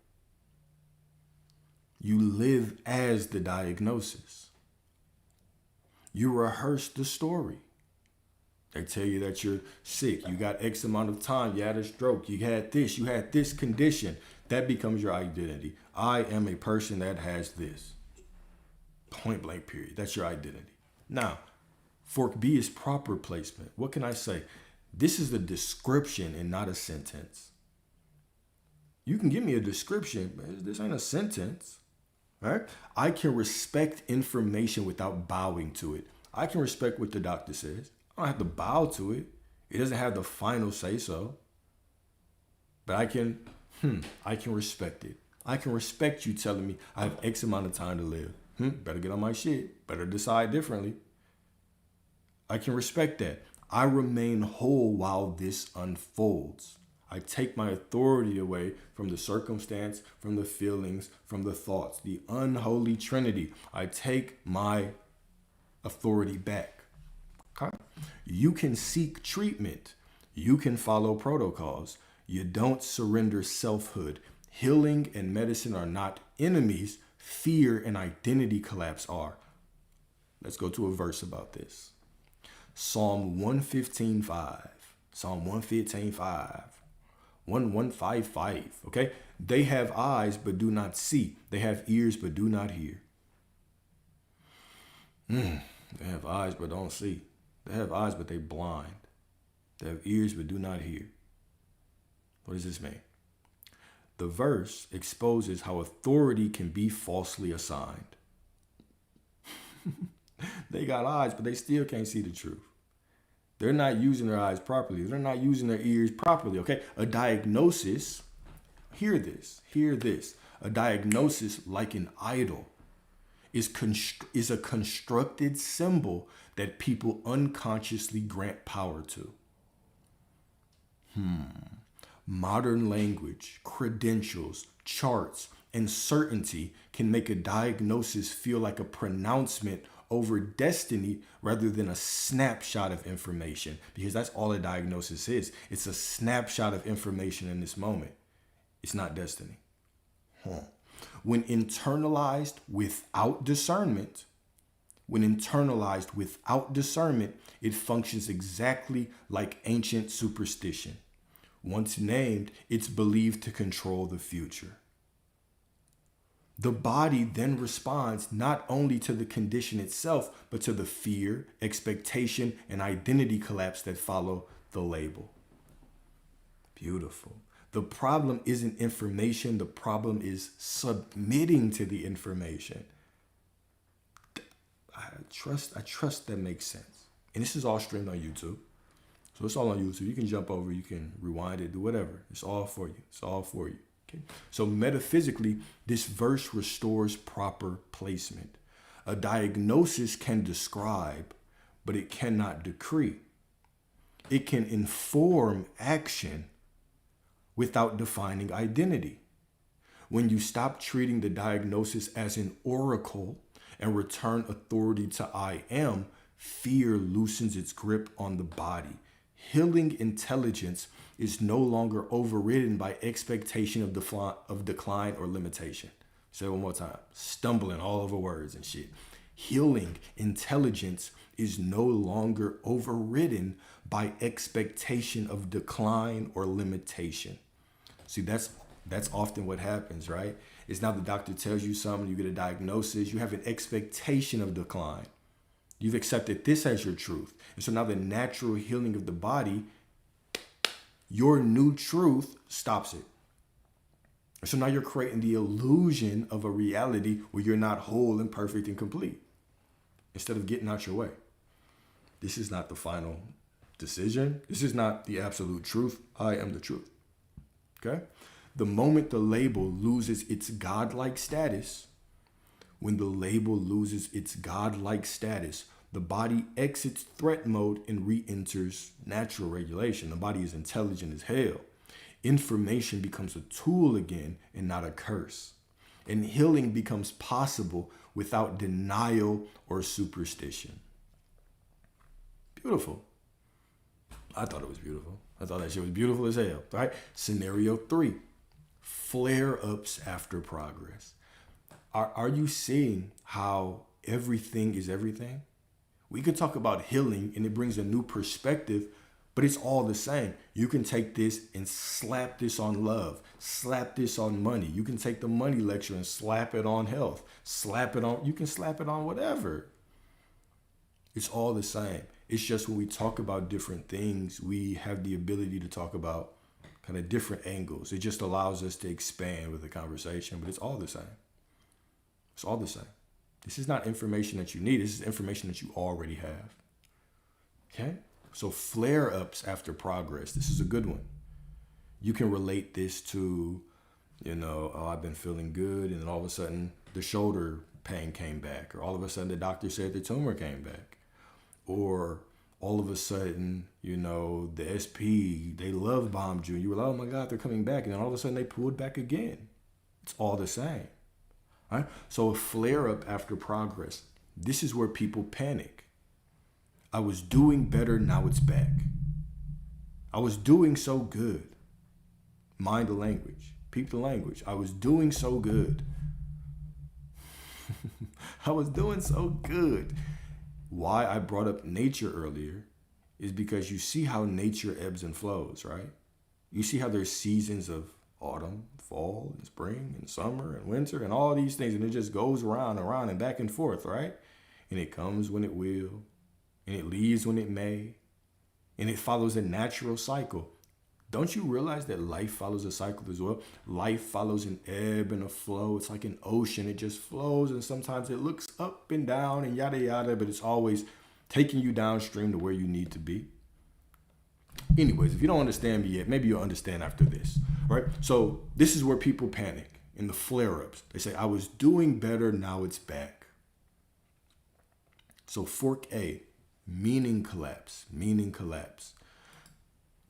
You live as the diagnosis. You rehearse the story. They tell you that you're sick. You got X amount of time. You had a stroke. You had this condition. That becomes your identity. I am a person that has this. Point blank period. That's your identity. Now, fork B is proper placement. What can I say? This is a description and not a sentence. You can give me a description, but this ain't a sentence. Right? I can respect information without bowing to it. I can respect what the doctor says. I don't have to bow to it. It doesn't have the final say so. But I can respect it. I can respect you telling me I have X amount of time to live. Better get on my shit. Better decide differently. I can respect that. I remain whole while this unfolds. I take my authority away from the circumstance, from the feelings, from the thoughts. The unholy trinity. I take my authority back. Okay? You can seek treatment. You can follow protocols. You don't surrender selfhood. Healing and medicine are not enemies. Fear and identity collapse are. Let's go to a verse about this. Psalm 115:5. Psalm 115:5. 1155. Okay? They have eyes but do not see. They have ears but do not hear. They have eyes but don't see. They have eyes, but they blind. They have ears, but do not hear. What does this mean? The verse exposes how authority can be falsely assigned. They got eyes, but they still can't see the truth. They're not using their eyes properly. They're not using their ears properly, okay? A diagnosis, hear this. A diagnosis, like an idol, is a constructed symbol that people unconsciously grant power to. Modern language, credentials, charts, and certainty can make a diagnosis feel like a pronouncement over destiny rather than a snapshot of information, because that's all a diagnosis is. It's a snapshot of information in this moment. It's not destiny. When internalized without discernment, it functions exactly like ancient superstition. Once named, it's believed to control the future. The body then responds not only to the condition itself, but to the fear, expectation, and identity collapse that follow the label. Beautiful. The problem isn't information. The problem is submitting to the information. I trust that makes sense. And this is all streamed on YouTube. So it's all on YouTube. You can jump over, you can rewind it, do whatever. It's all for you. It's all for you. Okay. So metaphysically, this verse restores proper placement. A diagnosis can describe, but it cannot decree. It can inform action without defining identity. When you stop treating the diagnosis as an oracle and return authority to I am, fear loosens its grip on the body. Healing intelligence is no longer overridden by expectation of decline or limitation. Say it one more time. Stumbling all over words and shit. Healing intelligence is no longer overridden by expectation of decline or limitation. See, that's often what happens, right? It's now the doctor tells you something, you get a diagnosis, you have an expectation of decline. You've accepted this as your truth. And so now the natural healing of the body, your new truth stops it. And so now you're creating the illusion of a reality where you're not whole and perfect and complete instead of getting out your way. This is not the final decision. This is not the absolute truth. I am the truth. Okay? The moment the label loses its godlike status, when the label loses its godlike status, the body exits threat mode and re-enters natural regulation. The body is intelligent as hell. Information becomes a tool again and not a curse. And healing becomes possible without denial or superstition. Beautiful. I thought it was beautiful. I thought that shit was beautiful as hell, right? Scenario 3, flare-ups after progress. Are you seeing how everything is everything? We could talk about healing and it brings a new perspective, but it's all the same. You can take this and slap this on love, slap this on money. You can take the money lecture and slap it on health, you can slap it on whatever. It's all the same. It's just when we talk about different things, we have the ability to talk about kind of different angles. It just allows us to expand with the conversation, but it's all the same. It's all the same. This is not information that you need. This is information that you already have. Okay? So flare-ups after progress. This is a good one. You can relate this to, I've been feeling good, and then all of a sudden the shoulder pain came back, or all of a sudden the doctor said the tumor came back, or all of a sudden, the SP, they love bombed you, and you were like, oh my God, they're coming back, and then all of a sudden they pulled back again. It's all the same. Right? So a flare-up after progress. This is where people panic. I was doing better, now it's back. I was doing so good. Mind the language. Peep the language. I was doing so good. I was doing so good. Why I brought up nature earlier is because you see how nature ebbs and flows, right? You see how there's seasons of autumn, fall, and spring, and summer, and winter, and all these things, and it just goes around and back and forth, right? And it comes when it will, and it leaves when it may, and it follows a natural cycle. Don't you realize that life follows a cycle as well? Life follows an ebb and a flow. It's like an ocean. It just flows, and sometimes it looks up and down and yada yada, but it's always taking you downstream to where you need to be. Anyways, if you don't understand me yet, maybe you'll understand after this, right? So this is where people panic in the flare-ups. They say, I was doing better, now it's back. So fork A, meaning collapse, meaning collapse.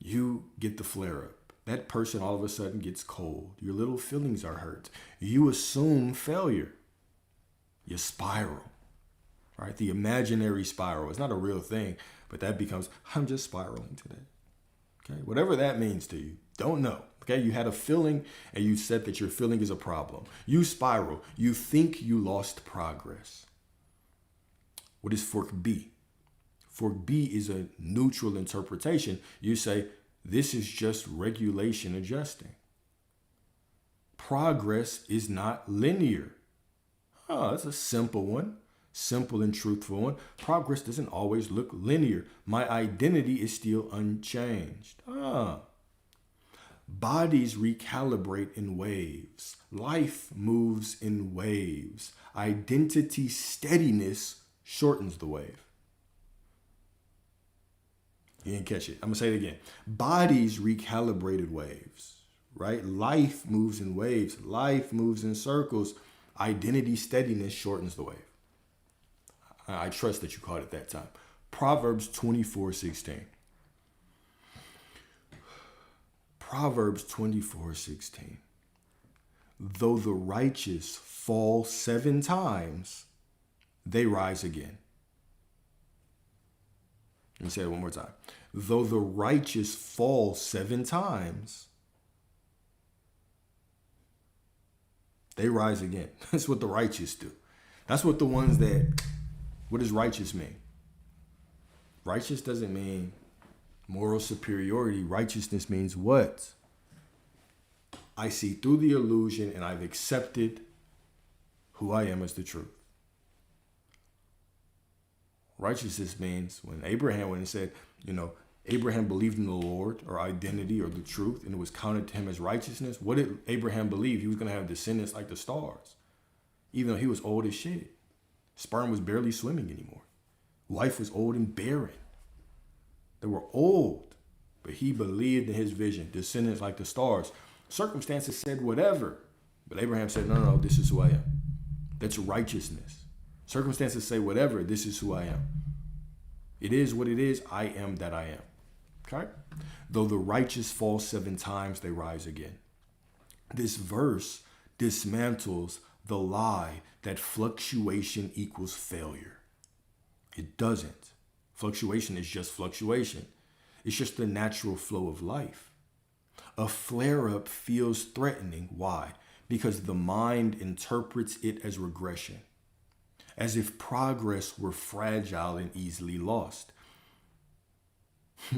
You get the flare-up. That person all of a sudden gets cold. Your little feelings are hurt. You assume failure. You spiral, right? The imaginary spiral. It's not a real thing, but that becomes, I'm just spiraling today. Okay, whatever that means to you, don't know. Okay, you had a feeling and you said that your feeling is a problem. You spiral. You think you lost progress. What is fork B? Fork B is a neutral interpretation. You say, this is just regulation adjusting. Progress is not linear. Oh, that's a simple one. Simple and truthful one. Progress doesn't always look linear. My identity is still unchanged. Bodies recalibrate in waves. Life moves in waves. Identity steadiness shortens the wave. You didn't catch it. I'm going to say it again. Bodies recalibrated waves, right? Life moves in waves. Life moves in circles. Identity steadiness shortens the wave. I trust that you caught it that time. Proverbs 24:16. Proverbs 24:16. Though the righteous fall 7 times, they rise again. Let me say it one more time. Though the righteous fall 7 times, they rise again. That's what the righteous do. That's what the ones that, what does righteous mean? Righteous doesn't mean moral superiority. Righteousness means what? I see through the illusion and I've accepted who I am as the truth. Righteousness means when Abraham went and said, Abraham believed in the Lord or identity or the truth, and it was counted to him as righteousness. What did Abraham believe? He was going to have descendants like the stars, even though he was old as shit. Sperm was barely swimming anymore. Life was old and barren. They were old, but he believed in his vision, descendants like the stars. Circumstances said whatever, but Abraham said, no, this is who I am. That's righteousness. Circumstances say whatever, this is who I am. It is what it is, I am that I am. Okay? Though the righteous fall 7 times, they rise again. This verse dismantles the lie that fluctuation equals failure. It doesn't. Fluctuation is just fluctuation. It's just the natural flow of life. A flare-up feels threatening. Why? Because the mind interprets it as regression, as if progress were fragile and easily lost.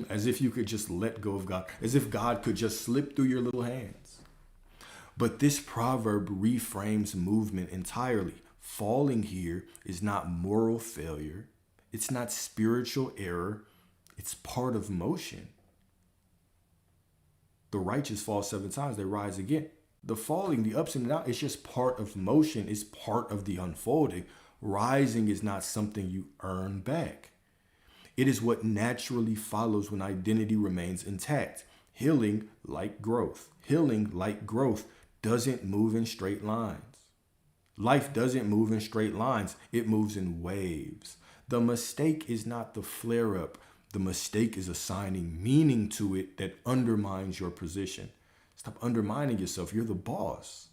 As if you could just let go of God, as if God could just slip through your little hands. But this proverb reframes movement entirely. Falling here is not moral failure. It's not spiritual error. It's part of motion. The righteous fall 7 times, they rise again. The falling, the ups and downs, it's just part of motion. It's part of the unfolding. Rising is not something you earn back. It is what naturally follows when identity remains intact. Healing, like growth. Healing, like growth, doesn't move in straight lines. Life doesn't move in straight lines. It moves in waves. The mistake is not the flare-up. The mistake is assigning meaning to it that undermines your position. Stop undermining yourself. You're the boss.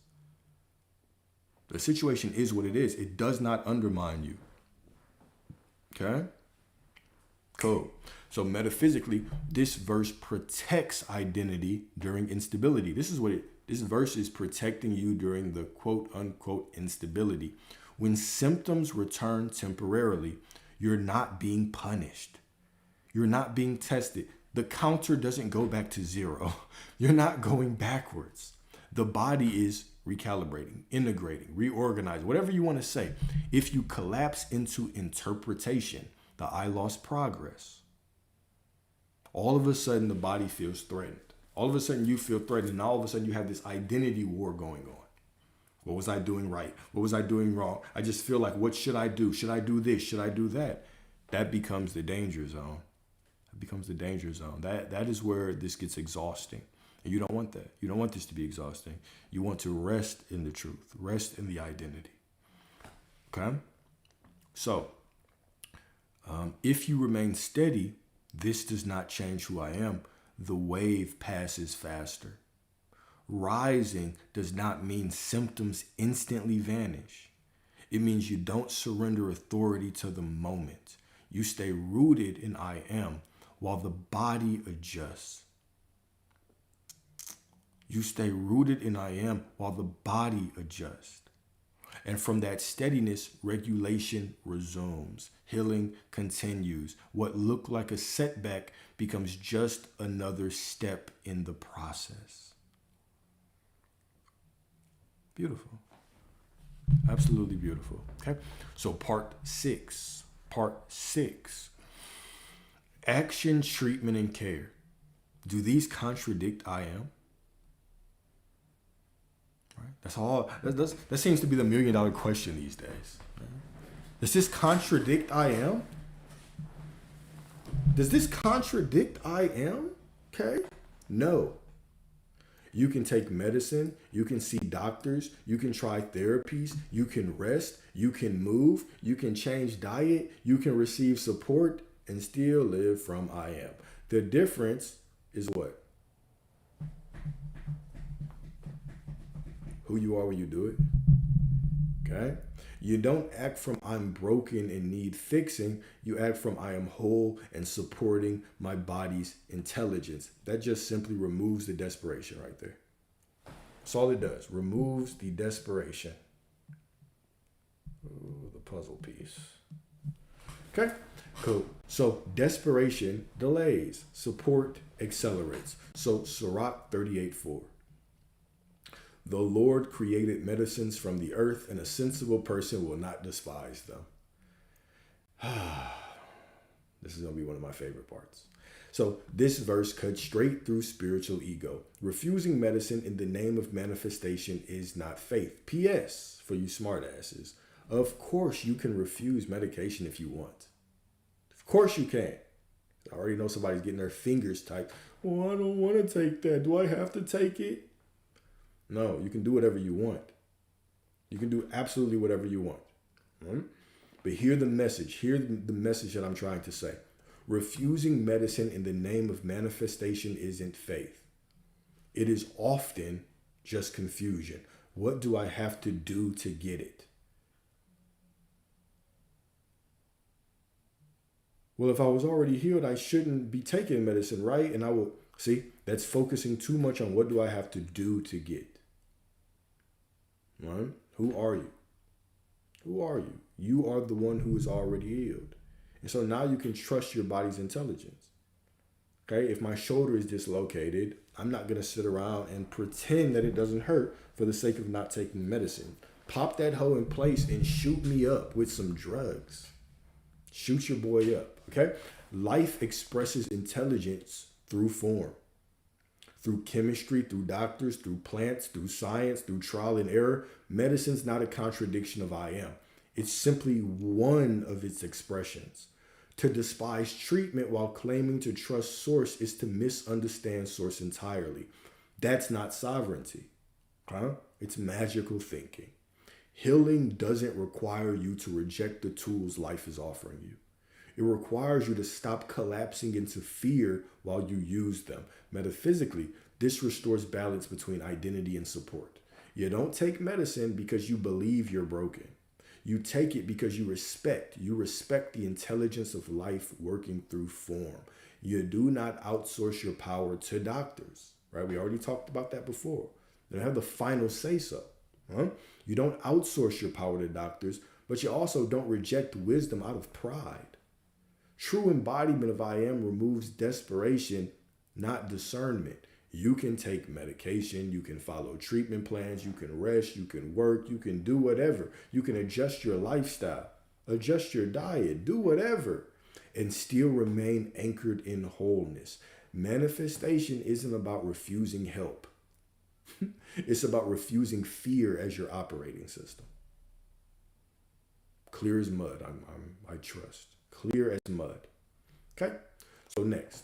The situation is what it is. It does not undermine you. Okay? Cool. So metaphysically, this verse protects identity during instability. This verse is protecting you during the quote unquote instability. When symptoms return temporarily, you're not being punished. You're not being tested. The counter doesn't go back to 0. You're not going backwards. The body is recalibrating, integrating, reorganizing, whatever you want to say. If you collapse into interpretation, The I lost progress. All of a sudden, the body feels threatened. All of a sudden, you feel threatened. And all of a sudden, you have this identity war going on. What was I doing right? What was I doing wrong? I just feel like, what should I do? Should I do this? Should I do that? That becomes the danger zone. It becomes the danger zone. That is where this gets exhausting. And you don't want that. You don't want this to be exhausting. You want to rest in the truth, rest in the identity. Okay? So, if you remain steady, this does not change who I am. The wave passes faster. Rising does not mean symptoms instantly vanish. It means you don't surrender authority to the moment. You stay rooted in I am while the body adjusts. You stay rooted in I am while the body adjusts. And from that steadiness, regulation resumes. Healing continues. What looked like a setback becomes just another step in the process. Beautiful. Absolutely beautiful. Okay. So part 6. Action, treatment, and care. Do these contradict I am? Right? That's all. That seems to be the $1 million question these days. Right? Does this contradict I am? Does this contradict I am? Okay. No. You can take medicine, you can see doctors, you can try therapies, you can rest, you can move, you can change diet, you can receive support and still live from I am. The difference is what? Who you are when you do it. Okay? You don't act from I'm broken and need fixing. You act from I am whole and supporting my body's intelligence. That just simply removes the desperation right there. That's all it does. Removes the desperation. Ooh, the puzzle piece. Okay, cool. So desperation delays. Support accelerates. So Sirach 38:4. The Lord created medicines from the earth, and a sensible person will not despise them. This is going to be one of my favorite parts. So this verse cuts straight through spiritual ego. Refusing medicine in the name of manifestation is not faith. P.S. for you smartasses. Of course you can refuse medication if you want. Of course you can. I already know somebody's getting their fingers tight. Well, I don't want to take that. Do I have to take it? No, you can do whatever you want. You can do absolutely whatever you want. Right? But hear the message. Hear the message that I'm trying to say. Refusing medicine in the name of manifestation isn't faith. It is often just confusion. What do I have to do to get it? Well, if I was already healed, I shouldn't be taking medicine, right? And I will, see, that's focusing too much on what do I have to do to get. Right? Who are you? Who are you? You are the one who is already healed. And so now you can trust your body's intelligence. Okay? If my shoulder is dislocated, I'm not going to sit around and pretend that it doesn't hurt for the sake of not taking medicine. Pop that hoe in place and shoot me up with some drugs. Shoot your boy up. Okay? Life expresses intelligence through form. Through chemistry, through doctors, through plants, through science, through trial and error. Medicine's not a contradiction of I am. It's simply one of its expressions. To despise treatment while claiming to trust source is to misunderstand source entirely. That's not sovereignty. Huh? It's magical thinking. Healing doesn't require you to reject the tools life is offering you. It requires you to stop collapsing into fear while you use them. Metaphysically, this restores balance between identity and support. You don't take medicine because you believe you're broken. You take it because you respect the intelligence of life working through form. You do not outsource your power to doctors, right? We already talked about that before. They don't have the final say so. Huh? You don't outsource your power to doctors, but you also don't reject wisdom out of pride. True embodiment of I am removes desperation, not discernment. You can take medication, you can follow treatment plans, you can rest, you can work, you can do whatever. You can adjust your lifestyle, adjust your diet, do whatever. and still remain anchored in wholeness. Manifestation isn't about refusing help. It's about refusing fear as your operating system. Clear as mud, I trust. Clear as mud. Okay? So next,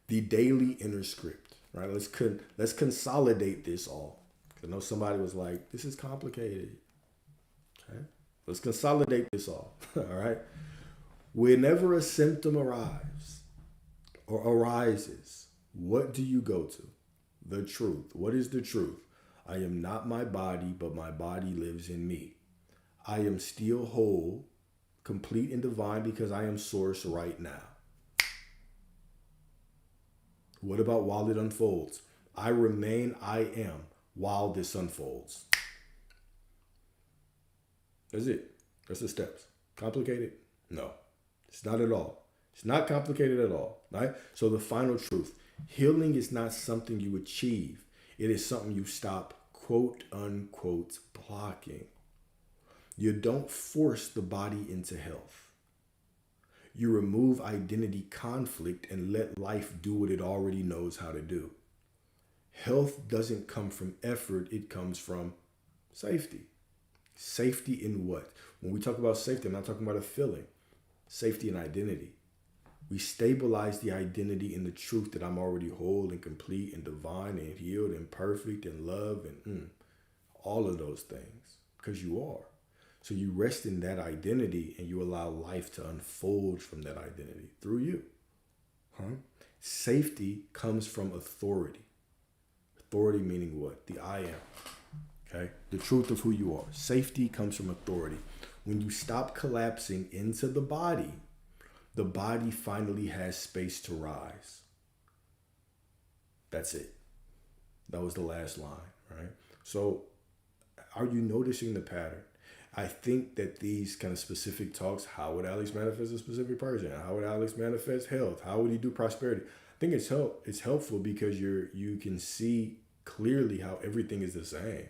the daily inner script. Right? Let's consolidate this all. I know somebody was like, this is complicated. Okay? Let's consolidate this all. All right? Whenever a symptom arrives or arises, what do you go to? The truth. What is the truth? I am not my body, but my body lives in me. I am still whole, complete and divine because I am source right now. What about while it unfolds? I remain I am while this unfolds. That's it. That's the steps. Complicated? No. It's not at all. It's not complicated at all. Right? So the final truth. Healing is not something you achieve. It is something you stop, quote unquote, blocking. You don't force the body into health. You remove identity conflict and let life do what it already knows how to do. Health doesn't come from effort. It comes from safety. Safety in what? When we talk about safety, I'm not talking about a feeling. Safety and identity. We stabilize the identity in the truth that I'm already whole and complete and divine and healed and perfect and love and all of those things, because you are. So you rest in that identity and you allow life to unfold from that identity through you. Safety comes from authority. Authority meaning what? The I am. Okay? The truth of who you are. Safety comes from authority. When you stop collapsing into the body finally has space to rise. That's it. That was the last line, right? So are you noticing the pattern? I think that these kind of specific talks, how would Alex manifest a specific person? How would Alex manifest health? How would he do prosperity? I think it's helpful because you can see clearly how everything is the same.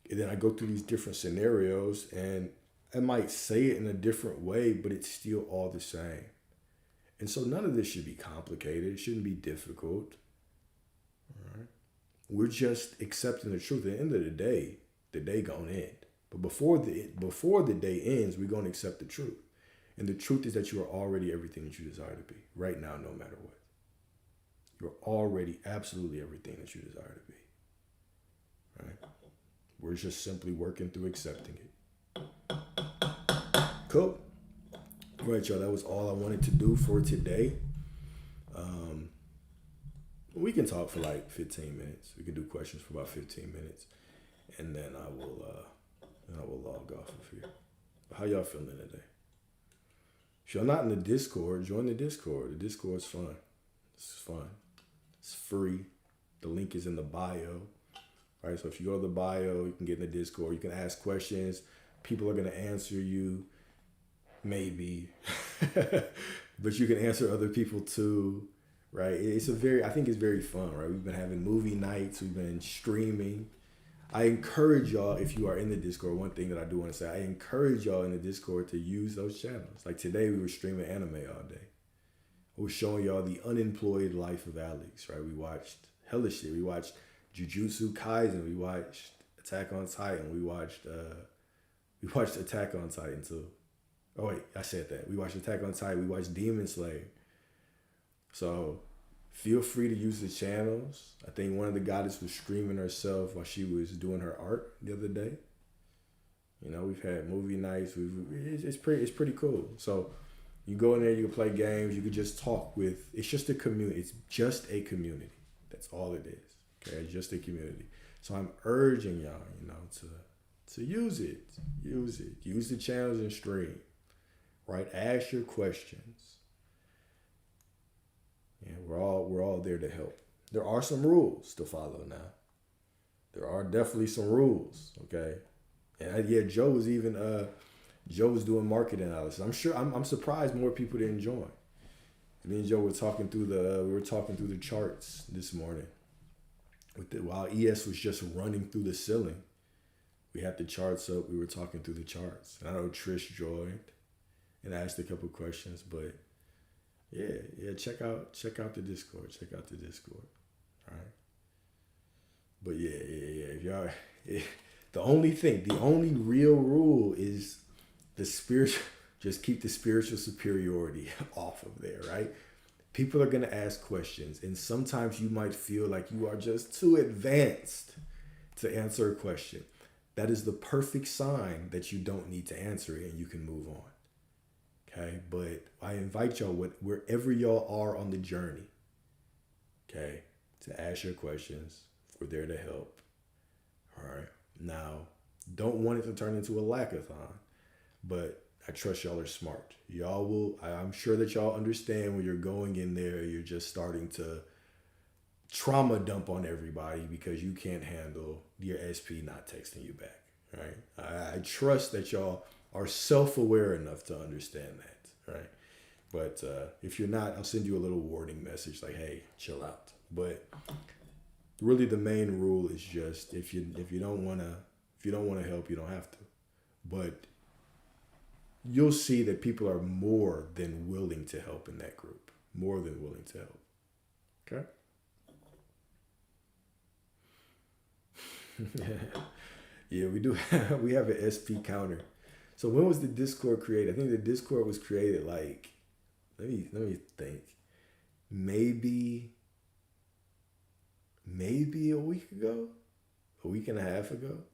And then I go through these different scenarios and I might say it in a different way, but it's still all the same. And so none of this should be complicated. It shouldn't be difficult. All right? We're just accepting the truth. At the end of the day gonna end. But before the day ends, we're going to accept the truth. And the truth is that you are already everything that you desire to be right now, no matter what. You're already absolutely everything that you desire to be. Right? We're just simply working through accepting it. Cool. All right, y'all. That was all I wanted to do for today. We can talk for like 15 minutes. We can do questions for about 15 minutes. And then I will log off of here. How y'all feeling today? If you're not in the Discord, join the Discord. The Discord's fun. It's fun. It's free. The link is in the bio. All right, so if you go to the bio, you can get in the Discord. You can ask questions. People are going to answer you. Maybe. But you can answer other people too. Right? I think it's very fun, right? We've been having movie nights. We've been streaming. I encourage y'all, if you are in the Discord, one thing that I do want to say, I encourage y'all in the Discord to use those channels. Like today, we were streaming anime all day. I was showing y'all the unemployed life of Alex, right? We watched hella shit. We watched Jujutsu Kaisen. We watched Attack on Titan. We watched Attack on Titan too. Oh wait, I said that. We watched Attack on Titan. We watched Demon Slayer. So feel free to use the channels. I think one of the goddess was streaming herself while she was doing her art the other day. You know, we've had movie nights. It's pretty cool. So you go in there, you can play games. You can just talk with. It's just a community. It's just a community. That's all it is. Okay, it's just a community. So I'm urging y'all, to use it. Use it. Use the channels and stream. Right. Ask your questions. Yeah, we're all there to help. There are some rules to follow now. There are definitely some rules, okay? And Joe was doing market analysis. I'm surprised more people didn't join. Me and Joe were talking through the charts this morning. While ES was just running through the ceiling, we had the charts up. We were talking through the charts. And I know Trish joined, and asked a couple questions. But yeah, check out the Discord. Check out the Discord. All right. But yeah. If y'all, the only real rule is the spiritual. Just keep the spiritual superiority off of there, right? People are gonna ask questions, and sometimes you might feel like you are just too advanced to answer a question. That is the perfect sign that you don't need to answer it and you can move on. Okay, but I invite y'all, wherever y'all are on the journey, okay, to ask your questions. We're there to help. All right. Now, don't want it to turn into a lackathon, but I trust y'all are smart. Y'all will, I'm sure that y'all understand when you're going in there, you're just starting to trauma dump on everybody because you can't handle your SP not texting you back. Right. I trust that y'all are self-aware enough to understand that. Right. But if you're not, I'll send you a little warning message like, hey, chill out. But really the main rule is just if you don't want to help, you don't have to. But you'll see that people are more than willing to help in that group. More than willing to help. Okay? Yeah, we do. We have an SP counter. So when was the Discord created? I think the Discord was created like, let me think. Maybe a week ago, a week and a half ago.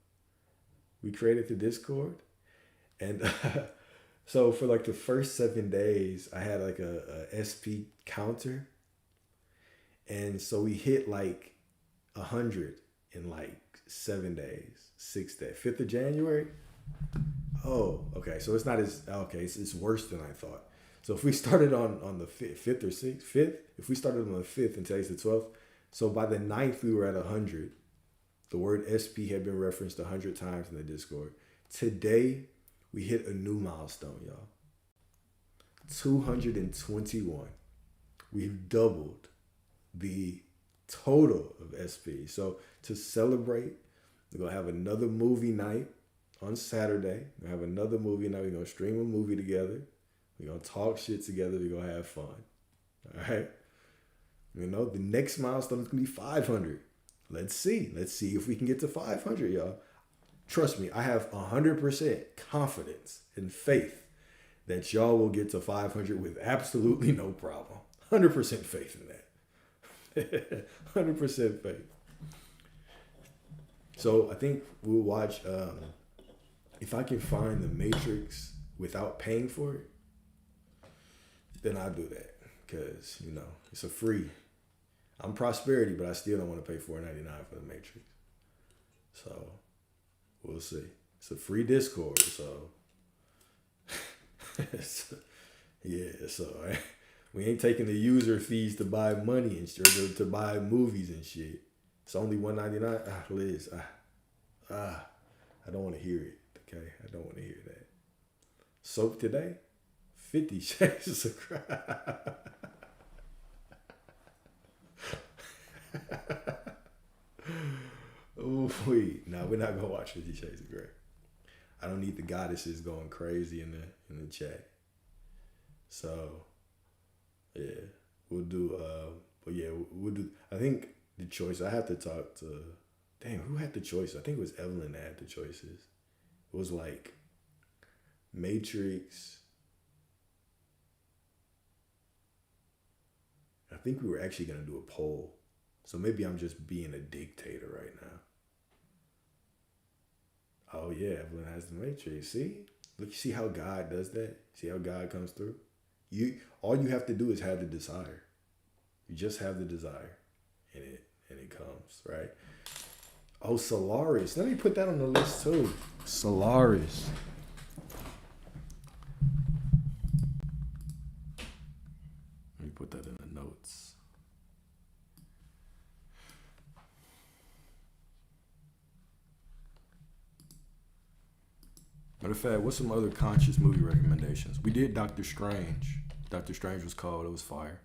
We created the Discord. And so for like the first 7 days, I had like a SP counter. And so we hit like 100 in like 7 days, 6 days, 5th of January. Oh, okay. So it's not as, okay, it's worse than I thought. So if we started on the 5th or 6th, if we started on the 5th and today's the 12th, so by the 9th we were at 100. The word SP had been referenced 100 times in the Discord. Today, we hit a new milestone, y'all. 221. We've doubled the total of SP. So to celebrate, we're going to have another movie night on Saturday. We're going to have another movie night. We're going to stream a movie together. We're going to talk shit together. We're going to have fun. All right? You know, the next milestone is going to be 500. Let's see. Let's see if we can get to 500, y'all. Trust me, I have 100% confidence and faith that y'all will get to 500 with absolutely no problem. 100% faith in that. 100% faith. So I think we'll watch, if I can find The Matrix without paying for it, then I'll do that. Because, you know, it's a free. I'm Prosperity, but I still don't want to pay $4.99 for The Matrix. So we'll see. It's a free Discord, so yeah. So we ain't taking the user fees to buy money and to buy movies and shit. It's only $1.99. Liz, I don't want to hear it. Okay, I don't want to hear that. Soap today, 50 Shades of Grey. Oh wait, no, we're not gonna watch 50 Shades of Grey. I don't need the goddesses going crazy in the chat. So yeah, we'll do. But yeah, we'll do. I think the choice. I have to talk to. Damn, who had the choice? I think it was Evelyn that had the choices. It was like Matrix. I think we were actually gonna do a poll. So maybe I'm just being a dictator right now. Oh yeah, Evelyn has the Matrix. See? Look, see how God does that? See how God comes through? All you have to do is have the desire. You just have the desire. And it comes, right? Oh, Solaris. Let me put that on the list too. Solaris. Let me put that in the notes. Matter of fact, what's some other conscious movie recommendations? We did Doctor Strange. Doctor Strange was cold. It was fire.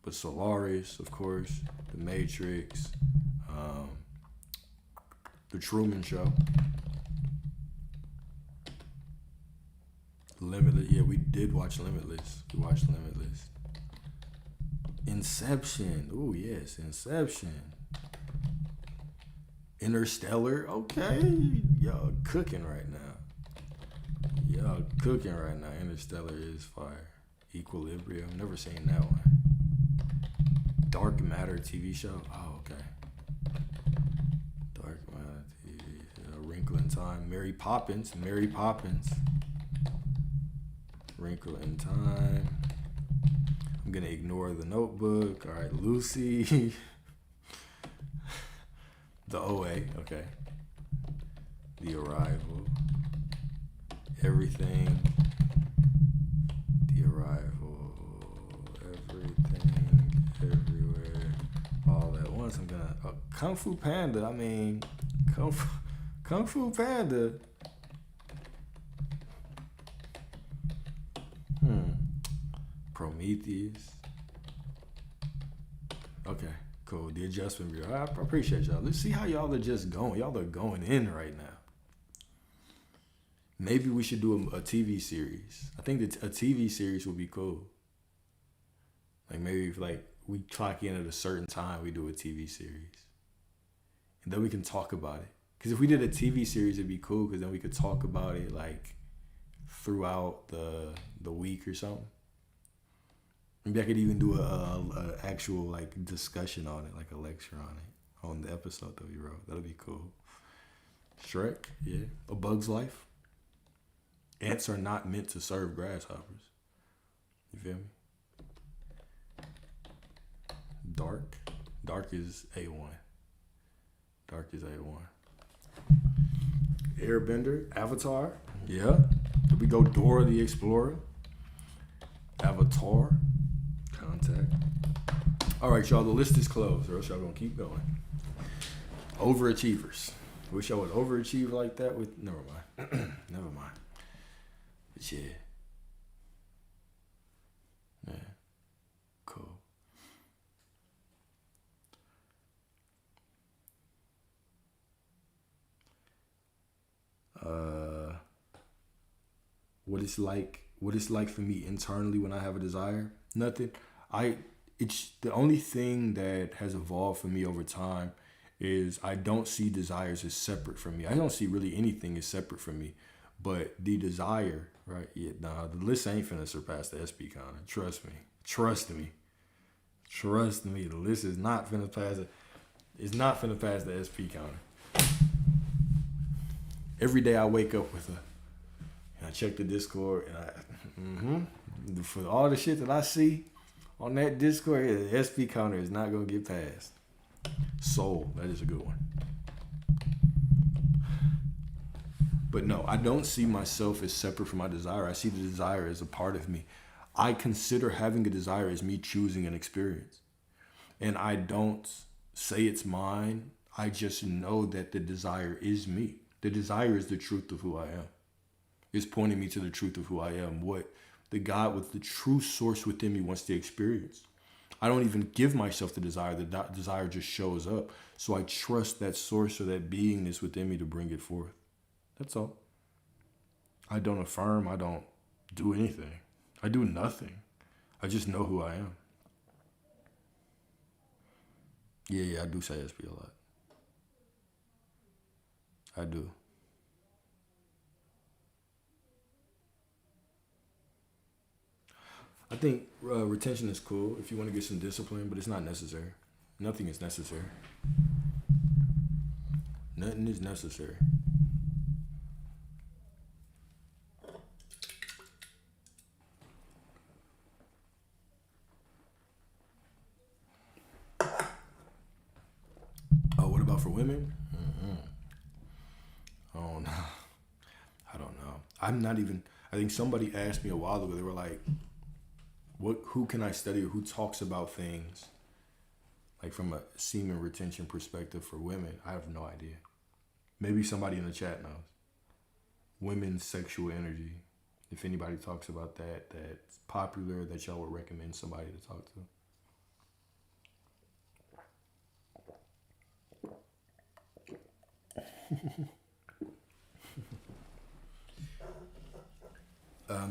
But Solaris, of course. The Matrix. The Truman Show. Limitless. Yeah, we did watch Limitless. We watched Limitless. Inception. Oh yes, Inception. Interstellar. Okay, y'all cooking right now. Y'all cooking right now. Interstellar is fire. Equilibrium. Never seen that one. Dark Matter TV show. Oh, okay. Dark Matter TV show. Wrinkle in Time. Mary Poppins. Mary Poppins. Wrinkle in Time. I'm gonna ignore The Notebook. All right, Lucy. The OA. Okay. The Arrival. Everything. The Arrival. Everything. Everywhere. All at once. I'm gonna. Kung Fu Panda. I mean, Kung Fu Panda. Prometheus. Okay, cool. The Adjustment Bureau. I appreciate y'all. Let's see how y'all are just going. Y'all are going in right now. Maybe we should do a TV series. I think that a TV series would be cool. Like maybe if like we clock in at a certain time, we do a TV series. And then we can talk about it. Because if we did a TV series, it'd be cool because then we could talk about it like throughout the week or something. Maybe I could even do a actual like discussion on it, like a lecture on it, on the episode that we wrote. That'd be cool. Shrek, yeah. A Bug's Life. Ants are not meant to serve grasshoppers. You feel me? Dark. Dark is A1. Dark is A1. Airbender. Avatar. Yeah. Here we go. Dora the Explorer. Avatar. Contact. All right, y'all. The list is closed, or else y'all gonna keep going. Overachievers. Wish I would overachieve like that with. Never mind. Never mind. But yeah. Yeah. Cool. What it's like for me internally when I have a desire? Nothing. It's the only thing that has evolved for me over time is I don't see desires as separate from me. I don't see really anything as separate from me. But the desire, right? Yeah, nah, the list ain't finna surpass the SP counter. Trust me. Trust me. Trust me. The list is not finna pass it. It's not finna pass the SP counter. Every day I wake up with and I check the Discord and for all the shit that I see on that Discord, the SP counter is not gonna get passed. Soul, that is a good one. But no, I don't see myself as separate from my desire. I see the desire as a part of me. I consider having a desire as me choosing an experience. And I don't say it's mine. I just know that the desire is me. The desire is the truth of who I am. It's pointing me to the truth of who I am, what the God with the true source within me wants to experience. I don't even give myself the desire. The desire just shows up. So I trust that source or that beingness within me to bring it forth. That's all. I don't affirm. I don't do anything. I do nothing. I just know who I am. Yeah, I do say SP a lot. I do. I think retention is cool if you want to get some discipline, but it's not necessary. Nothing is necessary. Nothing is necessary. Oh, what about for women? Oh no, I don't know. I'm not even. I think somebody asked me a while ago. They were like, who can I study or who talks about things like from a semen retention perspective for women? I have no idea. Maybe somebody in the chat knows. Women's sexual energy. If anybody talks about that's popular, that y'all would recommend somebody to talk to.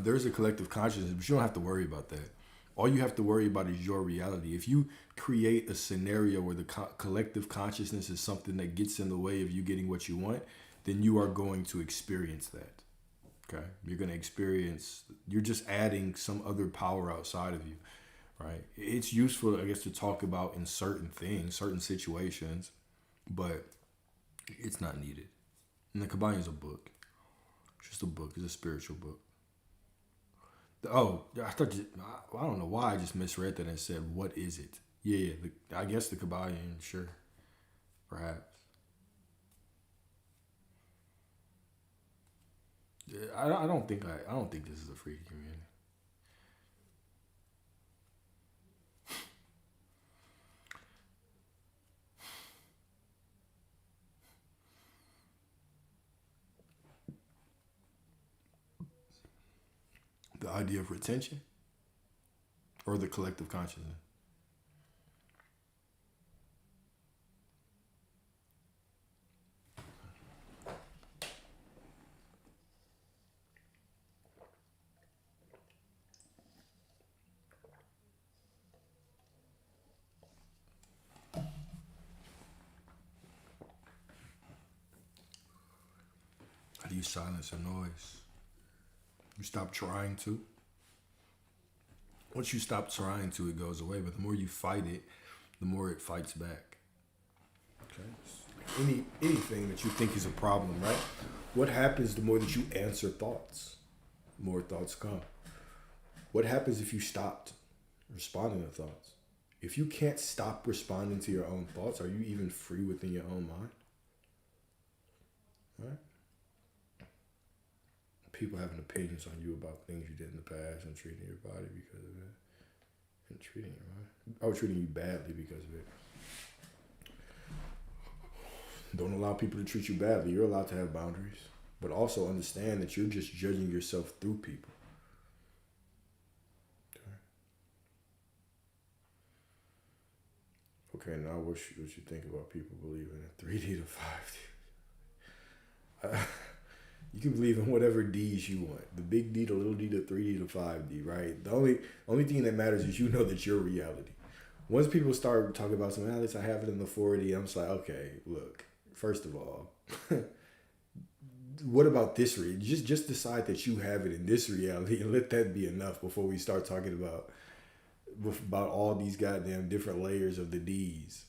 There's a collective consciousness, but you don't have to worry about that. All you have to worry about is your reality. If you create a scenario where the collective consciousness is something that gets in the way of you getting what you want, then you are going to experience that. Okay? You're going to experience, you're just adding some other power outside of you, right? It's useful, I guess, to talk about in certain things, certain situations, but it's not needed. And the Kabbalion is a book. It's just a book. It's a spiritual book. Oh, I thought I don't know why I just misread that and said, "What is it?" Yeah, I guess the Kabbalion, sure, perhaps. Yeah, I don't think this is a free community. The idea of retention or the collective consciousness. How do you silence a noise? You stop trying to. Once you stop trying to, it goes away. But the more you fight it, the more it fights back. Okay. Like anything that you think is a problem, right? What happens the more that you answer thoughts? More thoughts come. What happens if you stopped responding to thoughts? If you can't stop responding to your own thoughts, are you even free within your own mind? Right? People having opinions on you about things you did in the past and treating your body because of it. And treating you right. I was treating you badly because of it. Don't allow people to treat you badly. You're allowed to have boundaries. But also understand that you're just judging yourself through people. Okay, now what you think about people believing in 3D to 5D? You can believe in whatever D's you want. The big D, the little d, the 3D to 5D, right? The only thing that matters is you know that your reality. Once people start talking about something, Alex, I have it in the 4D, I'm just like, okay, look, first of all, what about this reality? Just decide that you have it in this reality and let that be enough before we start talking about all these goddamn different layers of the D's.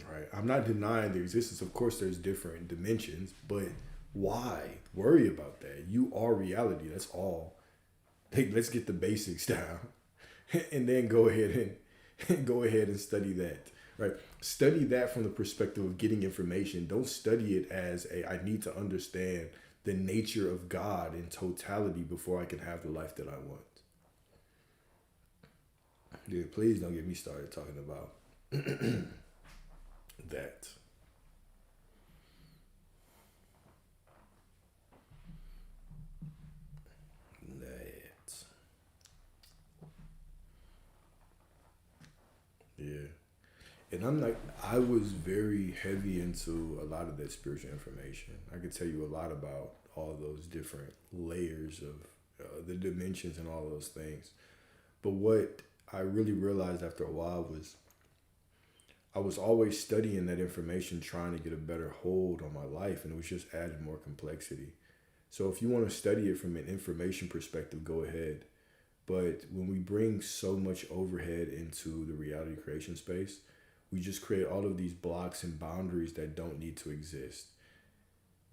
Right? I'm not denying their existence. Of course, there's different dimensions, but why worry about that? You are reality. That's all. Hey, let's get the basics down, and then go ahead and study that. Right? Study that from the perspective of getting information. Don't study it as I need to understand the nature of God in totality before I can have the life that I want. Dude, please don't get me started talking about that. Yeah. And I was very heavy into a lot of that spiritual information. I could tell you a lot about all those different layers of the dimensions and all those things. But what I really realized after a while was I was always studying that information, trying to get a better hold on my life, and it was just adding more complexity. So if you want to study it from an information perspective, go ahead. But when we bring so much overhead into the reality creation space, we just create all of these blocks and boundaries that don't need to exist.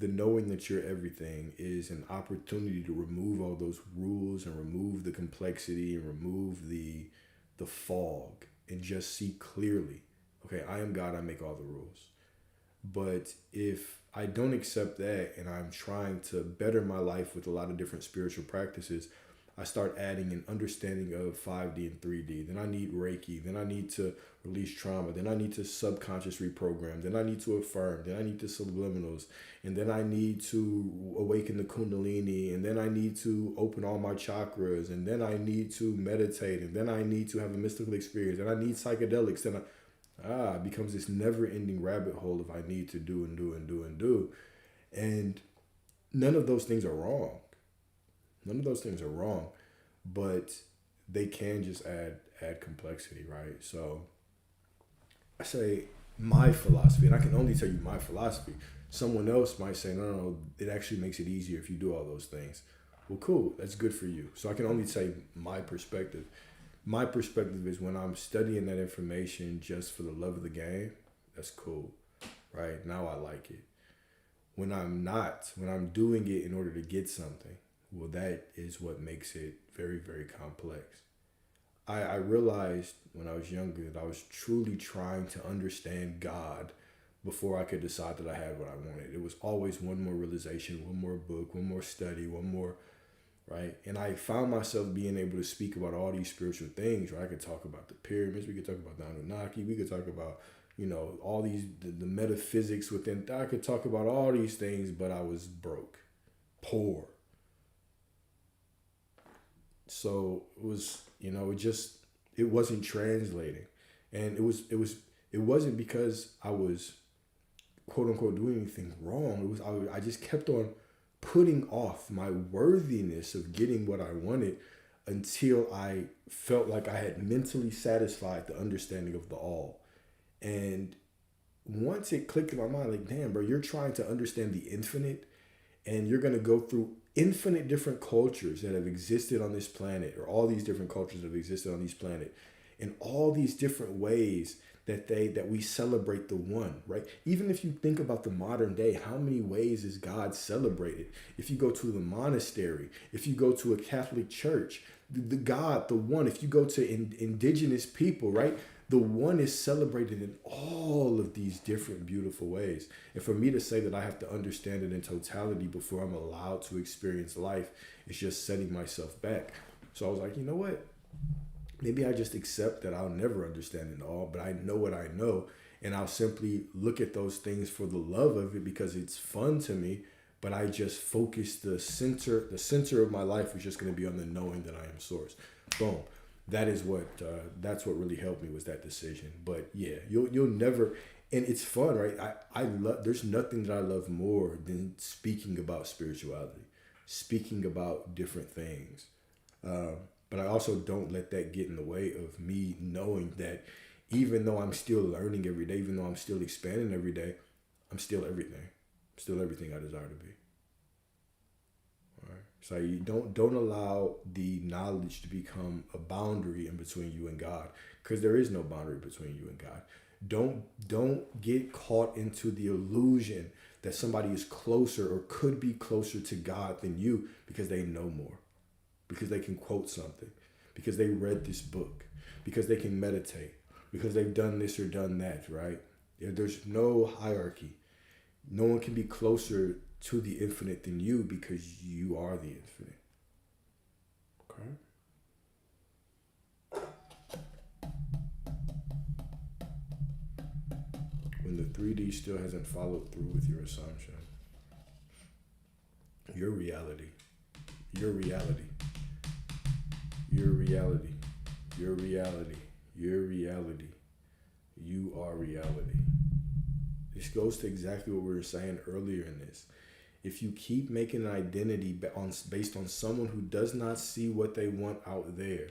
The knowing that you're everything is an opportunity to remove all those rules and remove the complexity and remove the fog and just see clearly. Okay, I am God, I make all the rules. But if I don't accept that and I'm trying to better my life with a lot of different spiritual practices, I start adding an understanding of 5D and 3D. Then I need Reiki. Then I need to release trauma. Then I need to subconscious reprogram. Then I need to affirm. Then I need to subliminals. And then I need to awaken the Kundalini. And then I need to open all my chakras. And then I need to meditate. And then I need to have a mystical experience. And I need psychedelics. And it becomes this never-ending rabbit hole of I need to do and do and do and do. And none of those things are wrong. None of those things are wrong, but they can just add complexity, right? So I say my philosophy, and I can only tell you my philosophy. Someone else might say, no, no, no, it actually makes it easier if you do all those things. Well, cool, that's good for you. So I can only say my perspective. My perspective is when I'm studying that information just for the love of the game, that's cool, right? Now I like it. When I'm not, when I'm doing it in order to get something, well, that is what makes it very, very complex. I realized when I was younger that I was truly trying to understand God before I could decide that I had what I wanted. It was always one more realization, one more book, one more study, one more, right? And I found myself being able to speak about all these spiritual things, right? I could talk about the pyramids, we could talk about the Anunnaki, we could talk about, all these, the metaphysics within, I could talk about all these things, but I was broke, poor. So it was, it wasn't translating. And it wasn't because I was quote unquote doing anything wrong. It was, I just kept on putting off my worthiness of getting what I wanted until I felt like I had mentally satisfied the understanding of the all. And once it clicked in my mind, like, damn, bro, you're trying to understand the infinite and you're going to go through infinite different cultures that have existed on this planet, or all these different cultures that have existed on this planet, in all these different ways that we celebrate the one, right? Even if you think about the modern day, how many ways is God celebrated? If you go to the monastery, if you go to a Catholic church, the God, the one, if you go to indigenous people, right? The one is celebrated in all of these different beautiful ways. And for me to say that I have to understand it in totality before I'm allowed to experience life is just setting myself back. So I was like, you know what? Maybe I just accept that I'll never understand it all, but I know what I know. And I'll simply look at those things for the love of it because it's fun to me. But I just focus the center of my life is just going to be on the knowing that I am source. Boom. That's what really helped me was that decision. But yeah, you'll never, and it's fun, right? I love, there's nothing that I love more than speaking about spirituality, speaking about different things. But I also don't let that get in the way of me knowing that even though I'm still learning every day, even though I'm still expanding every day, I'm still everything. I'm still everything I desire to be. All right. So you don't allow the knowledge to become a boundary in between you and God, because there is no boundary between you and God. Don't get caught into the illusion that somebody is closer or could be closer to God than you because they know more, because they can quote something, because they read this book, because they can meditate, because they've done this or done that, right? There's no hierarchy. No one can be closer to the infinite than you because you are the infinite. Okay? When the 3D still hasn't followed through with your assumption, your reality, your reality, your reality, your reality, your reality, you are reality. This goes to exactly what we were saying earlier in this. If you keep making an identity based on someone who does not see what they want out there,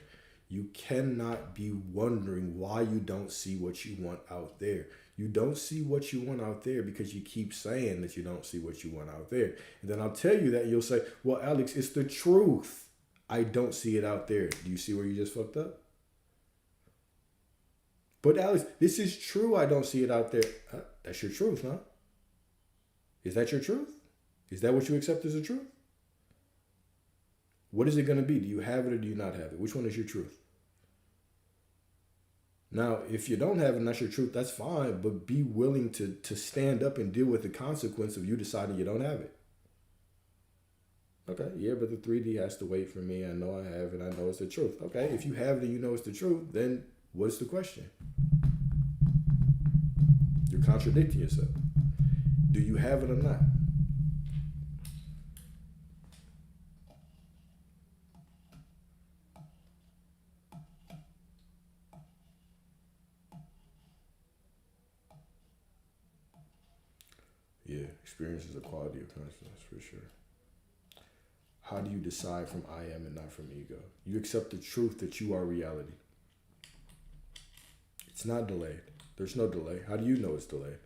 you cannot be wondering why you don't see what you want out there. You don't see what you want out there because you keep saying that you don't see what you want out there. And then I'll tell you that, you'll say, well, Alex, it's the truth. I don't see it out there. Do you see where you just fucked up? But Alex, this is true. I don't see it out there. That's your truth, huh? Is that your truth? Is that what you accept as the truth? What is it going to be? Do you have it or do you not have it? Which one is your truth? Now, if you don't have it and that's your truth, that's fine. But be willing to stand up and deal with the consequence of you deciding you don't have it. Okay, yeah, but the 3D has to wait for me. I know I have it. I know it's the truth. Okay, if you have it and you know it's the truth, then what's the question? You're contradicting yourself. Do you have it or not? Yeah, experience is a quality of consciousness for sure. how do you decide from I am and not from ego? You accept the truth that you are reality. It's not delayed. There's no delay. How do you know it's delayed?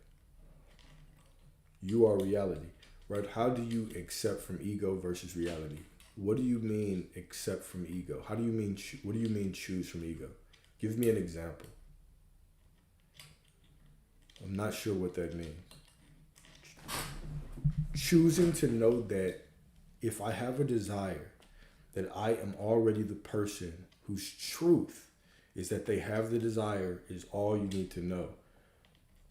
You are reality, right? How do you accept from ego versus reality? What do you mean accept from ego? How do you mean, what do you mean choose from ego? Give me an example. I'm not sure what that means. Choosing to know that if I have a desire, that I am already the person whose truth is that they have the desire is all you need to know.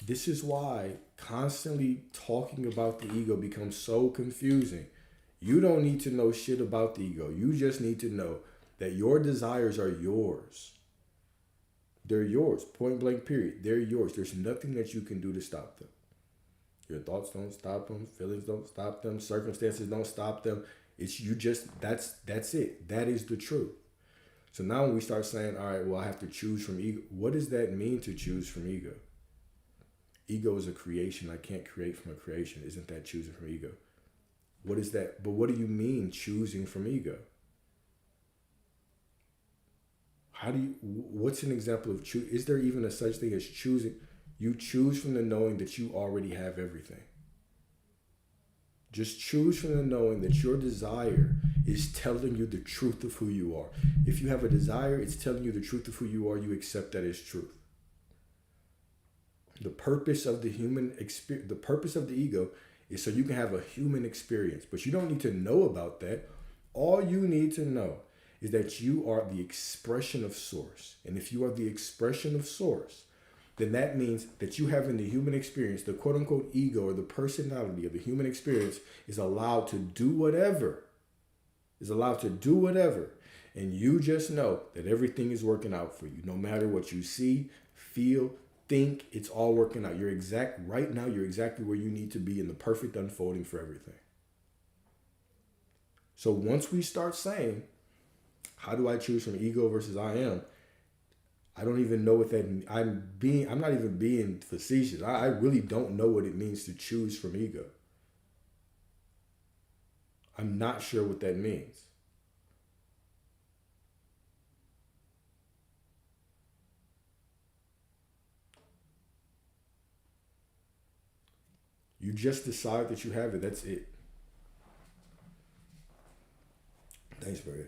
This is why constantly talking about the ego becomes so confusing. You don't need to know shit about the ego. You just need to know that your desires are yours. They're yours, point blank period. They're yours. There's nothing that you can do to stop them. Your thoughts don't stop them. Feelings don't stop them. Circumstances don't stop them. It's you just, that's it. That is the truth. So now when we start saying, all right, well, I have to choose from ego. What does that mean to choose from ego? Ego is a creation. I can't create from a creation. Isn't that choosing from ego? What is that? But what do you mean choosing from ego? What's an example of choose? Is there even a such thing as choosing? You choose from the knowing that you already have everything. Just choose from the knowing that your desire is telling you the truth of who you are. If you have a desire, it's telling you the truth of who you are. You accept that as truth. The purpose of the human experience, the purpose of the ego is so you can have a human experience. But you don't need to know about that. All you need to know is that you are the expression of source. And if you are the expression of source, then that means that you having the human experience, the quote unquote ego or the personality of the human experience is allowed to do whatever. And you just know that everything is working out for you. No matter what you see, feel, think, it's all working out. Right now, you're exactly where you need to be in the perfect unfolding for everything. So once we start saying, how do I choose from ego versus I am? I don't even know what that means. I'm not even being facetious. I really don't know what it means to choose from ego. I'm not sure what that means. You just decide that you have it. That's it. Thanks, Maria.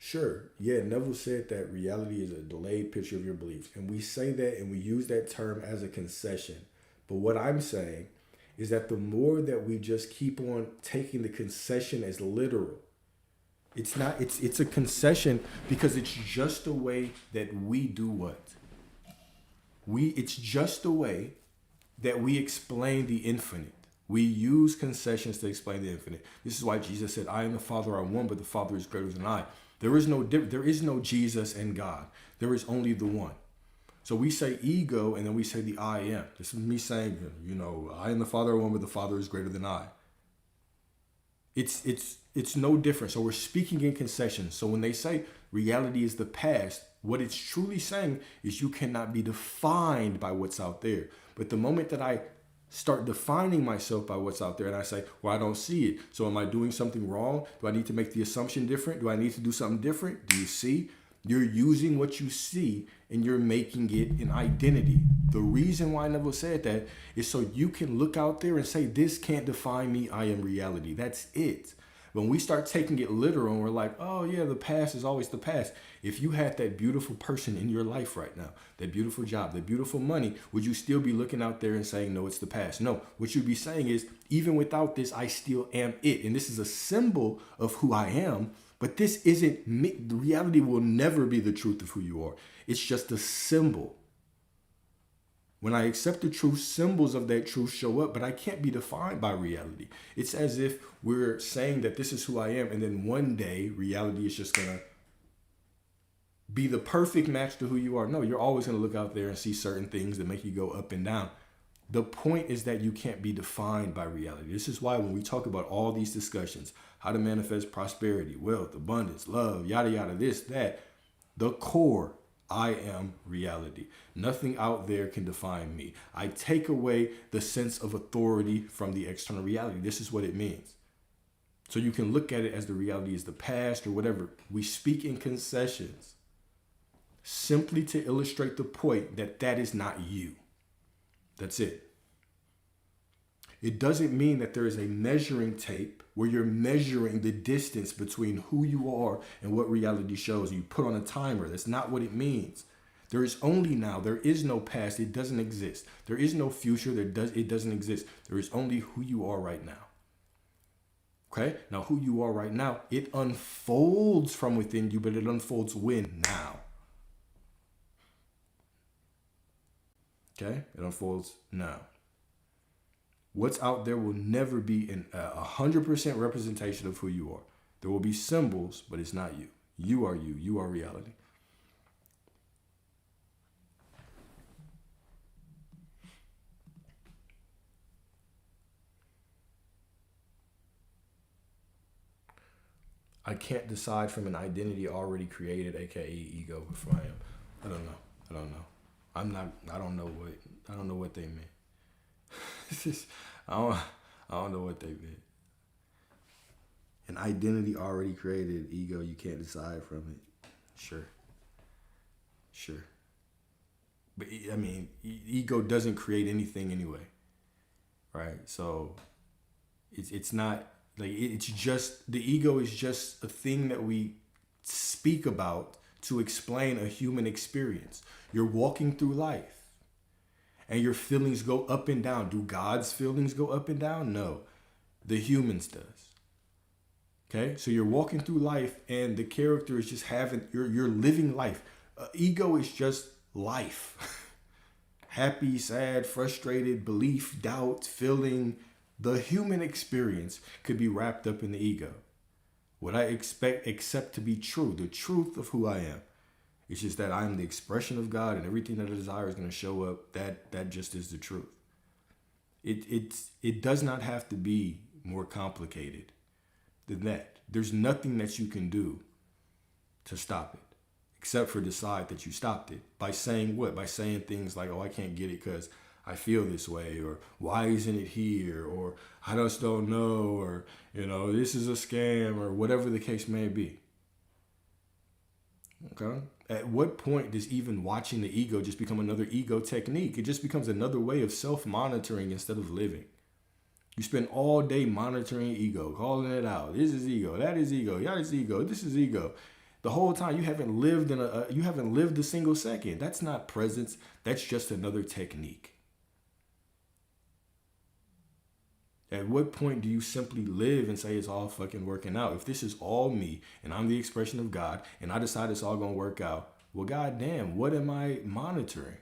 Sure. Yeah, Neville said that reality is a delayed picture of your beliefs. And we say that and we use that term as a concession. But what I'm saying is that the more that we just keep on taking the concession as literal, it's a concession because it's just a way that we do what? It's just a way that we explain the infinite. We use concessions to explain the infinite. This is why Jesus said, I and the Father are one, but the Father is greater than I. There is no Jesus and God. There is only the one. So we say ego and then we say the I am. This is me saying, I and the Father are one, but the Father is greater than I. It's no different. So we're speaking in concessions. So when they say reality is the past, what it's truly saying is you cannot be defined by what's out there. But the moment that I start defining myself by what's out there and I say, well, I don't see it. So am I doing something wrong? Do I need to make the assumption different? Do I need to do something different? Do you see? You're using what you see and you're making it an identity. The reason why I never said that is so you can look out there and say, this can't define me. I am reality. That's it. When we start taking it literal and we're like, oh yeah, the past is always the past. If you had that beautiful person in your life right now, that beautiful job, that beautiful money, would you still be looking out there and saying, no, it's the past? No, what you'd be saying is, even without this, I still am it. And this is a symbol of who I am, but this isn't me. The reality will never be the truth of who you are. It's just a symbol. When I accept the truth, symbols of that truth show up, but I can't be defined by reality. It's as if we're saying that this is who I am, and then one day reality is just going to be the perfect match to who you are. No, you're always going to look out there and see certain things that make you go up and down. The point is that you can't be defined by reality. This is why when we talk about all these discussions, how to manifest prosperity, wealth, abundance, love, yada, yada, this, that, the core, I am reality. Nothing out there can define me. I take away the sense of authority from the external reality. This is what it means. So you can look at it as the reality is the past or whatever. We speak in concessions simply to illustrate the point that that is not you. That's it. It doesn't mean that there is a measuring tape where you're measuring the distance between who you are and what reality shows. You put on a timer. That's not what it means. There is only now. There is no past. It doesn't exist. There is no future. It doesn't exist. There is only who you are right now. Okay? Now, who you are right now, it unfolds from within you, but it unfolds when? Now. Okay? It unfolds now. What's out there will never be a 100% representation of who you are. There will be symbols, but it's not you. You are you. You are reality. I can't decide from an identity already created, aka ego, before I am. I don't know. I don't know what they meant. I don't know what they meant. An identity already created, ego, you can't decide from it. Sure. But I mean, ego doesn't create anything anyway, right? So it's not like it's just the ego is just a thing that we speak about to explain a human experience. You're walking through life. And your feelings go up and down. Do God's feelings go up and down? No. The humans does. Okay? So you're walking through life and the character is just you're living life. Ego is just life. Happy, sad, frustrated, belief, doubt, feeling. The human experience could be wrapped up in the ego. What I accept to be true, the truth of who I am. It's just that I'm the expression of God and everything that I desire is going to show up. That just is the truth. It does not have to be more complicated than that. There's nothing that you can do to stop it, except for decide that you stopped it. By saying what? By saying things like, oh, I can't get it because I feel this way, or why isn't it here, or I just don't know, or, this is a scam, or whatever the case may be. Okay? At what point does even watching the ego just become another ego technique? It just becomes another way of self-monitoring instead of living. You spend all day monitoring ego, calling it out. This is ego. That is ego. That is ego. This is ego. The whole time you haven't lived a single second. That's not presence. That's just another technique. At what point do you simply live and say it's all fucking working out? If this is all me and I'm the expression of God and I decide it's all going to work out, well, goddamn, what am I monitoring?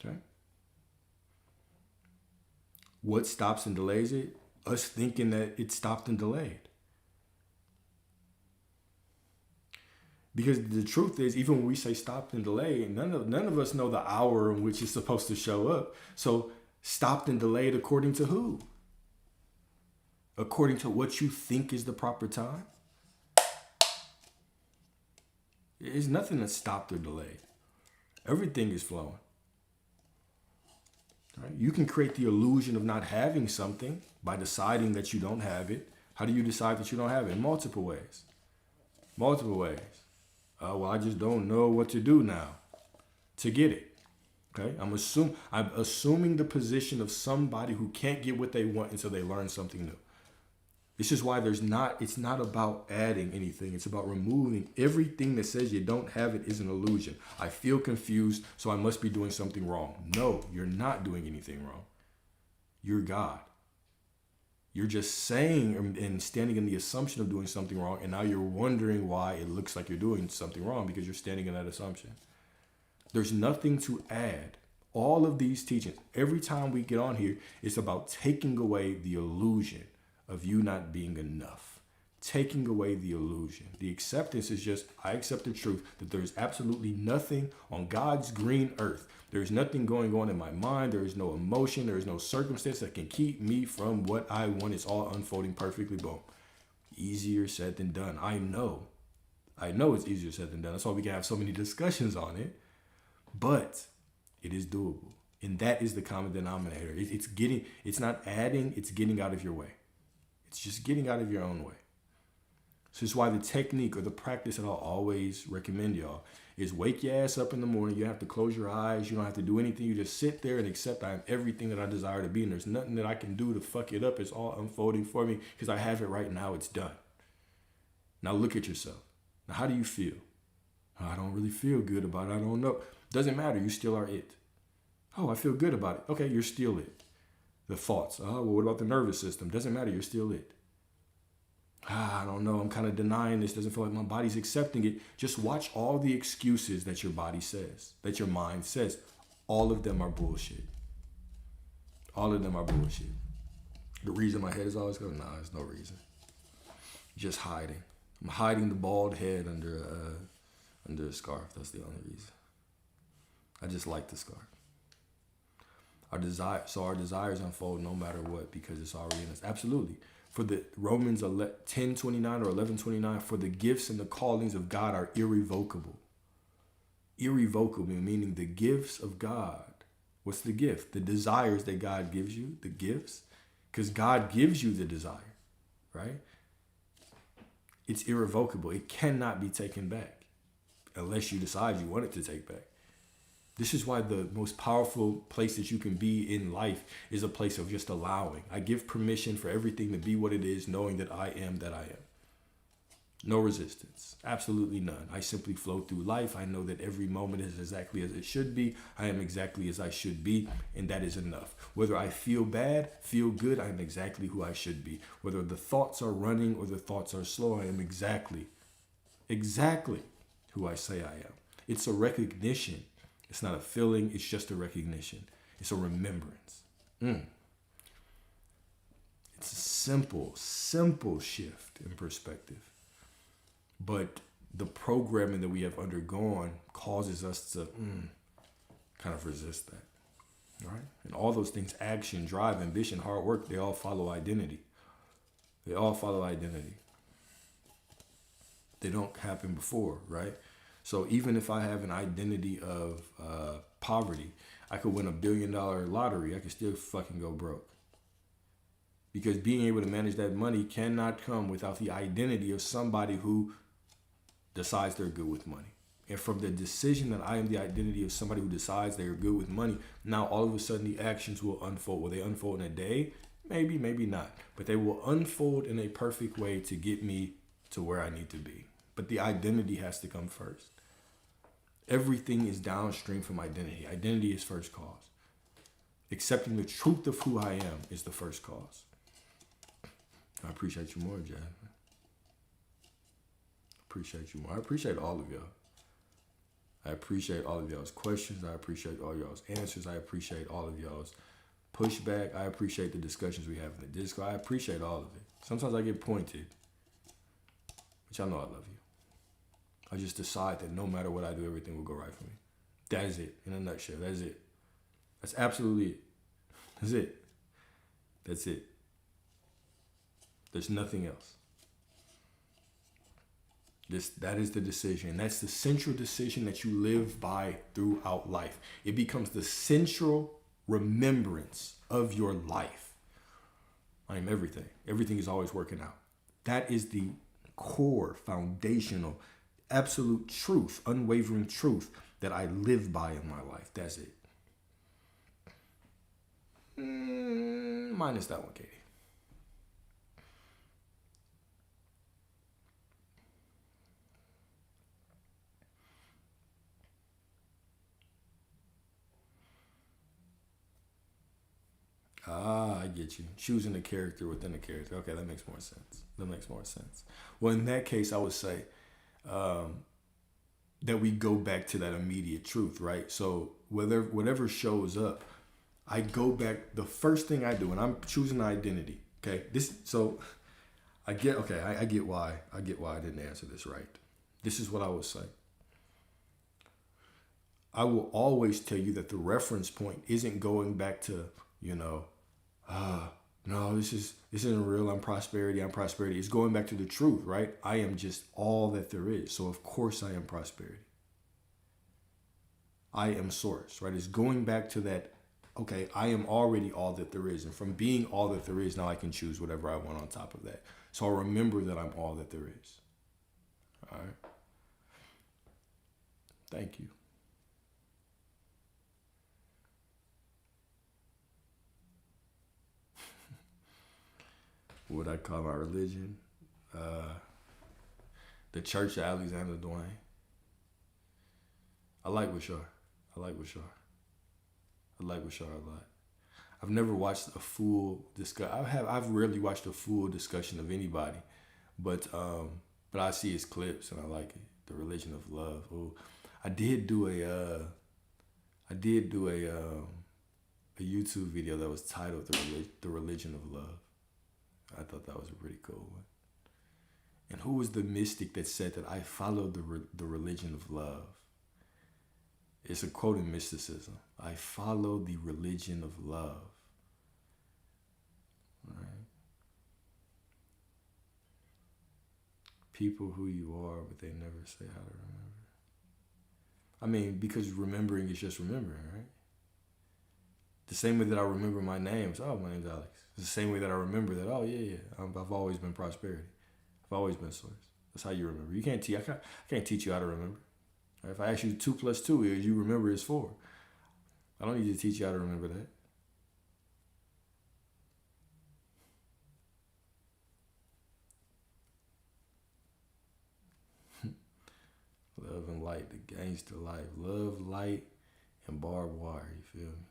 Okay. What stops and delays it? Us thinking that it stopped and delayed. Because the truth is, even when we say stopped and delayed, none of us know the hour in which it's supposed to show up. So stopped and delayed according to who? According to what you think is the proper time? There's nothing that's stopped or delayed. Everything is flowing. Right? You can create the illusion of not having something by deciding that you don't have it. How do you decide that you don't have it? In multiple ways. Well, I just don't know what to do now to get it. Okay, I'm assuming the position of somebody who can't get what they want until they learn something new. This is why it's not about adding anything. It's about removing everything that says you don't have it is an illusion. I feel confused, so I must be doing something wrong. No, you're not doing anything wrong. You're God. You're just saying and standing in the assumption of doing something wrong, and now you're wondering why it looks like you're doing something wrong because you're standing in that assumption. There's nothing to add. All of these teachings, every time we get on here, it's about taking away the illusion of you not being enough. Taking away the illusion. The acceptance is just, I accept the truth that there's absolutely nothing on God's green earth. There's nothing going on in my mind. There is no emotion. There is no circumstance that can keep me from what I want. It's all unfolding perfectly. Boom. Easier said than done. I know it's easier said than done. That's why we can have so many discussions on it. But it is doable. And that is the common denominator. It's not adding, it's getting out of your way. It's just getting out of your own way. So this is why the technique or the practice that I'll always recommend y'all is wake your ass up in the morning. You don't have to close your eyes. You don't have to do anything. You just sit there and accept I am everything that I desire to be. And there's nothing that I can do to fuck it up. It's all unfolding for me because I have it right now. It's done. Now look at yourself. Now, how do you feel? I don't really feel good about it. I don't know. Doesn't matter. You still are it. Oh, I feel good about it. Okay, you're still it. The thoughts. Oh, well, what about the nervous system? Doesn't matter. You're still it. I don't know. I'm kind of denying this. Doesn't feel like my body's accepting it. Just watch all the excuses that your body says, that your mind says. All of them are bullshit. All of them are bullshit. The reason my head is always going, nah, there's no reason. Just hiding. I'm hiding the bald head under a scarf. That's the only reason. I just like the scarf. Our desires unfold no matter what because it's already in us. Absolutely. For the Romans 10:29 or 11:29, for the gifts and the callings of God are irrevocable. Irrevocable, meaning the gifts of God. What's the gift? The desires that God gives you, the gifts. Because God gives you the desire, right? It's irrevocable. It cannot be taken back unless you decide you want it to take back. This is why the most powerful place that you can be in life is a place of just allowing. I give permission for everything to be what it is, knowing that I am that I am. No resistance. Absolutely none. I simply flow through life. I know that every moment is exactly as it should be. I am exactly as I should be, and that is enough. Whether I feel bad, feel good, I am exactly who I should be. Whether the thoughts are running or the thoughts are slow, I am exactly who I say I am. It's a recognition. It's not a feeling. It's just a recognition. It's a remembrance. It's a simple shift in perspective. But the programming that we have undergone causes us to kind of resist that. All right? And all those things, action, drive, ambition, hard work, they all follow identity. They all follow identity. They don't happen before, right? So even if I have an identity of poverty, I could win $1 billion lottery. I could still fucking go broke. Because being able to manage that money cannot come without the identity of somebody who decides they're good with money. And from the decision that I am the identity of somebody who decides they're good with money, now all of a sudden the actions will unfold. Will they unfold in a day? Maybe, maybe not. But they will unfold in a perfect way to get me to where I need to be. But the identity has to come first. Everything is downstream from identity. Identity is first cause. Accepting the truth of who I am is the first cause. I appreciate you more, Jasmine. Appreciate you more. I appreciate all of y'all. I appreciate all of y'all's questions. I appreciate all y'all's answers. I appreciate all of y'all's pushback. I appreciate the discussions we have in the Discord. I appreciate all of it. Sometimes I get pointed, but y'all know I love you. I just decide that no matter what I do, everything will go right for me. That is it, in a nutshell. That is it. That's absolutely it. That's it. That's it. There's nothing else. That is the decision. That's the central decision that you live by throughout life. It becomes the central remembrance of your life. I am everything. Everything is always working out. That is the core, foundational, absolute truth, unwavering truth that I live by in my life. That's it. Minus that one, Katie. I get you. Choosing a character within a character. Okay, that makes more sense. Well, in that case, I would say that we go back to that immediate truth, right? So whatever shows up, I go back. The first thing I do, and I'm choosing an identity. Okay, I get why I didn't answer this right. This is what I would say. I will always tell you that the reference point isn't going back to, no, this isn't real. I'm prosperity. It's going back to the truth, right? I am just all that there is. So of course I am prosperity. I am source, right? It's going back to that. okay, I am already all that there is. And from being all that there is, now I can choose whatever I want on top of that. So I'll remember that I'm all that there is. All right. Thank you. What I call my religion? The Church of Alexander Dwayne. I like Bashar. I like Bashar. I like Bashar a lot. I've never watched a full discussion. I've rarely watched a full discussion of anybody, but I see his clips and I like it. The Religion of Love. Ooh. I did do a YouTube video that was titled The Religion of Love. I thought that was a pretty cool one. And who was the mystic that said that I followed the religion of love? It's a quote in mysticism. I follow the religion of love. Right? People who you are, but they never say how to remember. I mean, because remembering is just remembering, right? The same way that I remember my name. Oh, my name's Alex. It's the same way that I remember that, oh, yeah. I've always been prosperity. I've always been source. That's how you remember. You can't I can't teach you how to remember. Right? If I ask you 2 + 2, you remember is 4. I don't need to teach you how to remember that. Love and light, the gangster life. Love, light, and barbed wire. You feel me?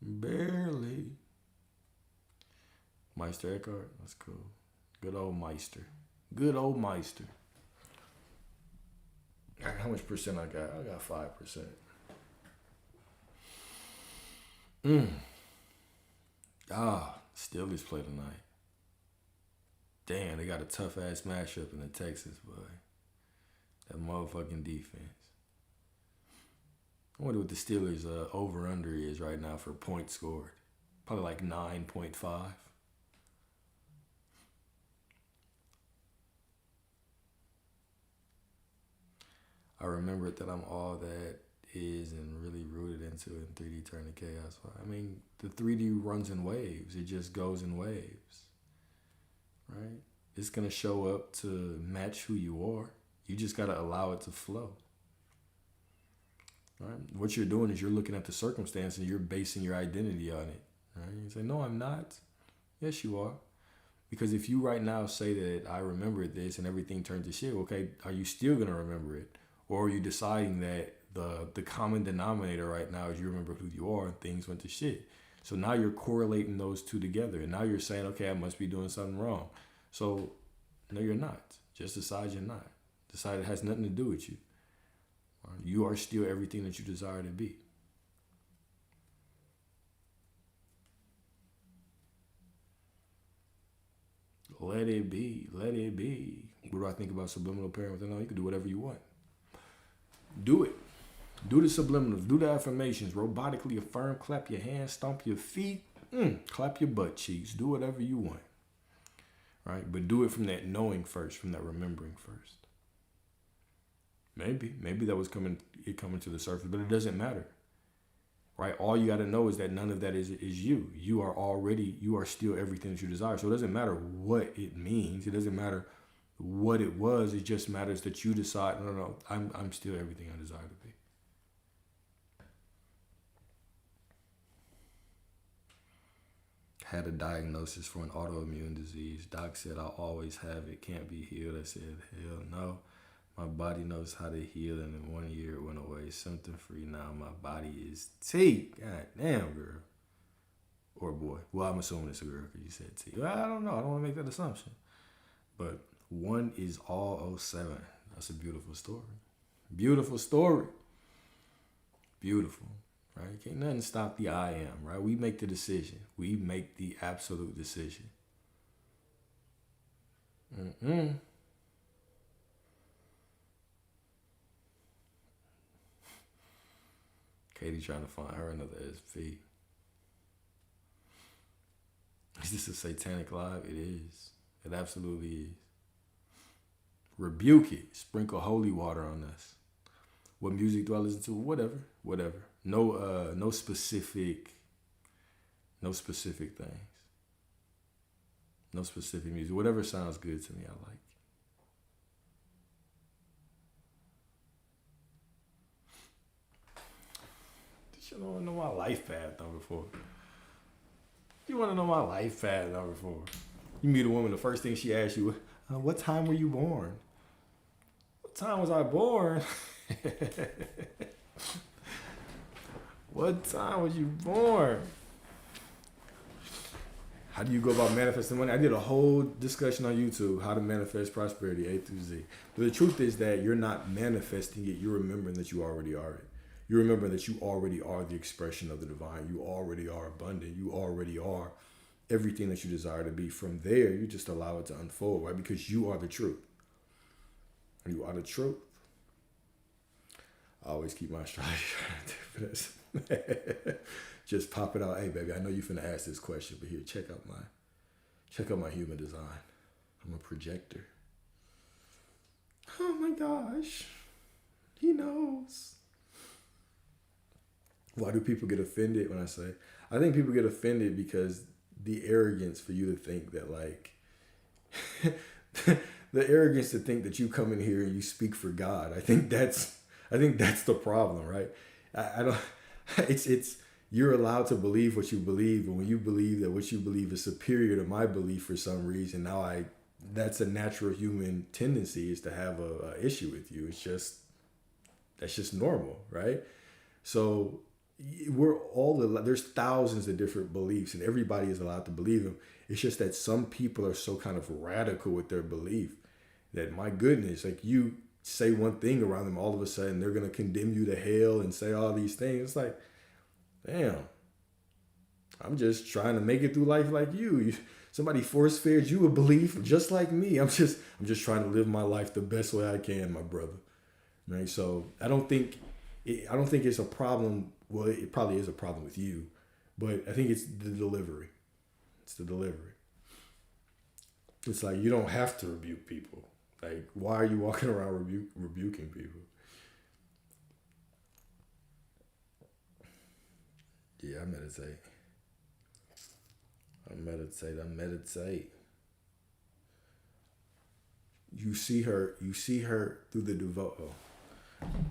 Barely. Meister Eckhart, that's cool. Good old Meister. How much percent I got? I got 5%. Steelers play tonight. Damn, they got a tough ass matchup in the Texas, boy. That motherfucking defense. I wonder what the Steelers over under is right now for points scored. Probably like 9.5. I remembered that I'm all that is and really rooted into it in 3D turn to chaos. I mean, the 3D runs in waves. It just goes in waves. Right? It's going to show up to match who you are. You just got to allow it to flow. Right? What you're doing is you're looking at the circumstance and you're basing your identity on it. Right? You say, no, I'm not. Yes, you are. Because if you right now say that I remembered this and everything turned to shit, okay, are you still going to remember it? Or are you deciding that the common denominator right now is you remember who you are and things went to shit? So now you're correlating those two together. And now you're saying, okay, I must be doing something wrong. So, no, you're not. Just decide you're not. Decide it has nothing to do with you. You are still everything that you desire to be. Let it be. Let it be. What do I think about subliminal parenting? No, you can do whatever you want. Do it. Do the subliminals. Do the affirmations. Robotically affirm. Clap your hands. Stomp your feet. Clap your butt cheeks. Do whatever you want. Right? But do it from that knowing first. From that remembering first. Maybe that was coming to the surface. But it doesn't matter. Right? All you got to know is that none of that is you. You are still everything that you desire. So it doesn't matter what it means. It doesn't matter what it was. It just matters that you decide, no, I'm still everything I desire to be. Had a diagnosis for an autoimmune disease. Doc said, I'll always have it. Can't be healed. I said, hell no. My body knows how to heal, and in 1 year it went away. Symptom free now. My body is T. God damn, girl. Or boy. Well, I'm assuming it's a girl because you said T. Well, I don't know. I don't want to make that assumption. But 1 is all 07. That's a beautiful story. Beautiful story. Beautiful. Right? Can't nothing stop the I am, right? We make the decision. We make the absolute decision. Katie trying to find her another SP. Is this a satanic live? It is. It absolutely is. Rebuke it. Sprinkle holy water on us. What music do I listen to? Whatever. No specific things. No specific music. Whatever sounds good to me, I like. You don't want to know my life path though before. You want to know my life path though before. You meet a woman, the first thing she asks you, what time were you born? What time was I born? What time was you born? How do you go about manifesting money? I did a whole discussion on YouTube, how to manifest prosperity, A through Z. But the truth is that you're not manifesting it. You're remembering that you already are it. You remember that you already are the expression of the divine. You already are abundant. You already are everything that you desire to be. From there, you just allow it to unfold, right? Because you are the truth. You are the truth. I always keep my strategy for this. Just pop it out. Hey, baby, I know you finna ask this question, but here, check out my human design. I'm a projector. Oh my gosh. He knows. Why do people get offended when I say? I think people get offended because the arrogance for you to think that like the arrogance to think that you come in here and you speak for God. I think that's the problem, right? I don't. It's you're allowed to believe what you believe, and when you believe that what you believe is superior to my belief for some reason, that's a natural human tendency is to have a issue with you. That's just normal, right? So there's thousands of different beliefs, and everybody is allowed to believe them. It's just that some people are so kind of radical with their belief that, my goodness, like you say one thing around them, all of a sudden they're going to condemn you to hell and say all these things. It's like, damn, I'm just trying to make it through life like you. Somebody force-fed you a belief just like me. I'm just trying to live my life the best way I can, my brother. Right? So I don't think it's a problem. Well, it probably is a problem with you, but I think it's the delivery. It's the delivery. It's like you don't have to rebuke people. Like, why are you walking around rebuking people? Yeah, I meditate. I meditate. You see her through the devote. Oh,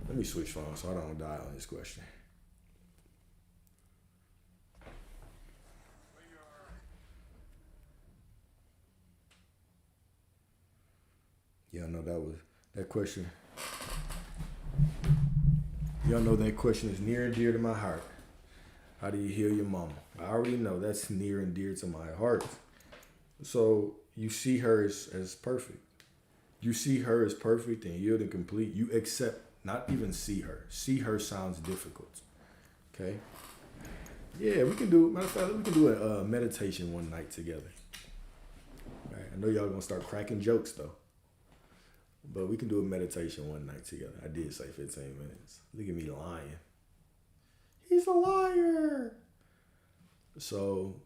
let me switch phones so I don't die on this question. Y'all know that question. Y'all know that question is near and dear to my heart. How do you heal your mama? I already know that's near and dear to my heart. So you see her as perfect. You see her as perfect and healed and complete. You accept, not even see her. See her sounds difficult. Okay? Yeah, we can do, matter of fact, we can do a meditation one night together. All right, I know y'all gonna start cracking jokes though. But we can do a meditation one night together. I did say 15 minutes. Look at me lying. He's a liar. So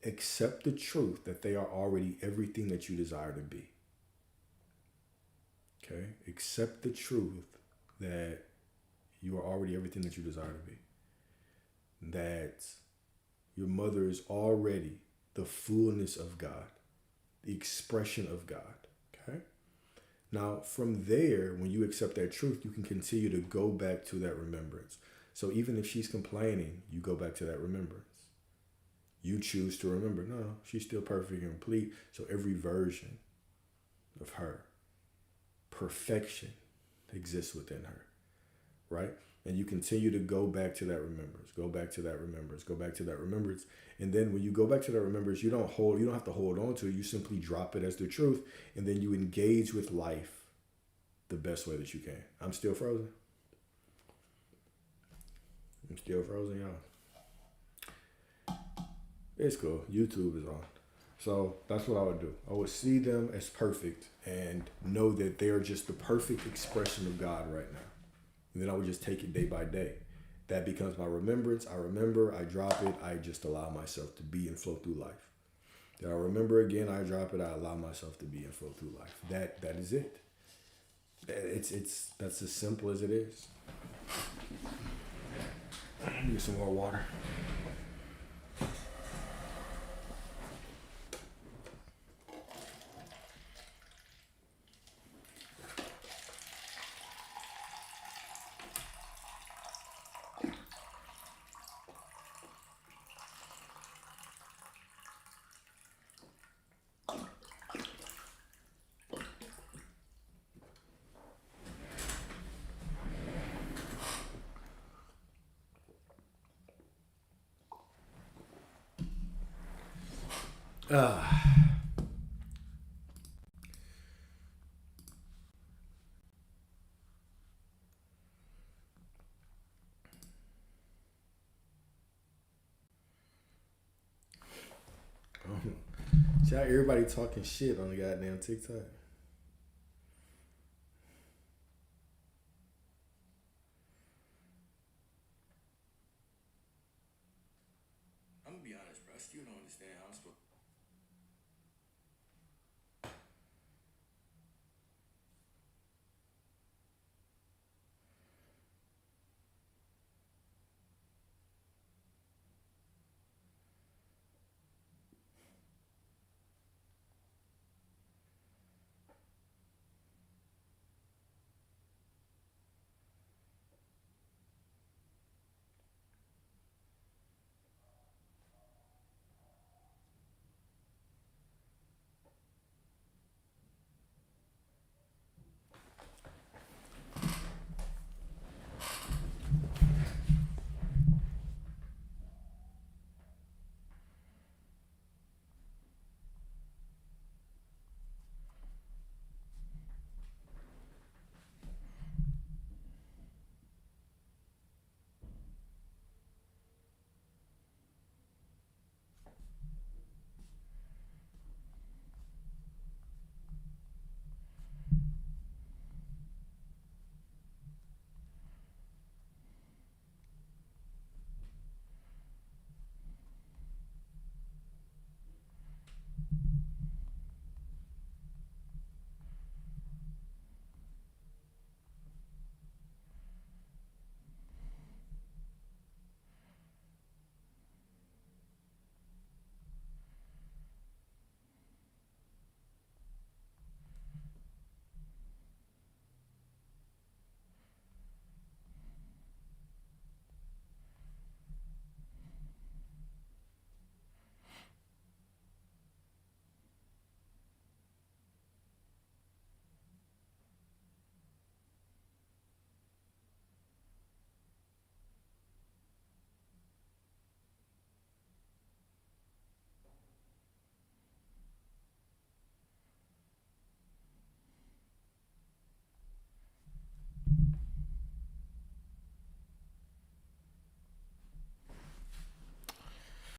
accept the truth that they are already everything that you desire to be. Okay? Accept the truth that you are already everything that you desire to be. That your mother is already the fullness of God, the expression of God. Okay? Now, from there, when you accept that truth, you can continue to go back to that remembrance. So even if she's complaining, you go back to that remembrance. You choose to remember, no, she's still perfect and complete. So every version of her, perfection exists within her, right? And you continue to go back to that remembrance, go back to that remembrance, go back to that remembrance. And then when you go back to that remembrance, you don't have to hold on to it. You simply drop it as the truth. And then you engage with life the best way that you can. I'm still frozen. Y'all. It's cool. YouTube is on. So that's what I would do. I would see them as perfect and know that they're just the perfect expression of God right now. And then I would just take it day by day. That becomes my remembrance. I remember, I drop it. I just allow myself to be and flow through life. Then I remember again, I drop it. I allow myself to be and flow through life. That is it. It's that's as simple as it is. Need some more water. Ah, see how everybody talking shit on the goddamn TikTok. I'm gonna be honest, bro. I still don't understand how I'm supposed.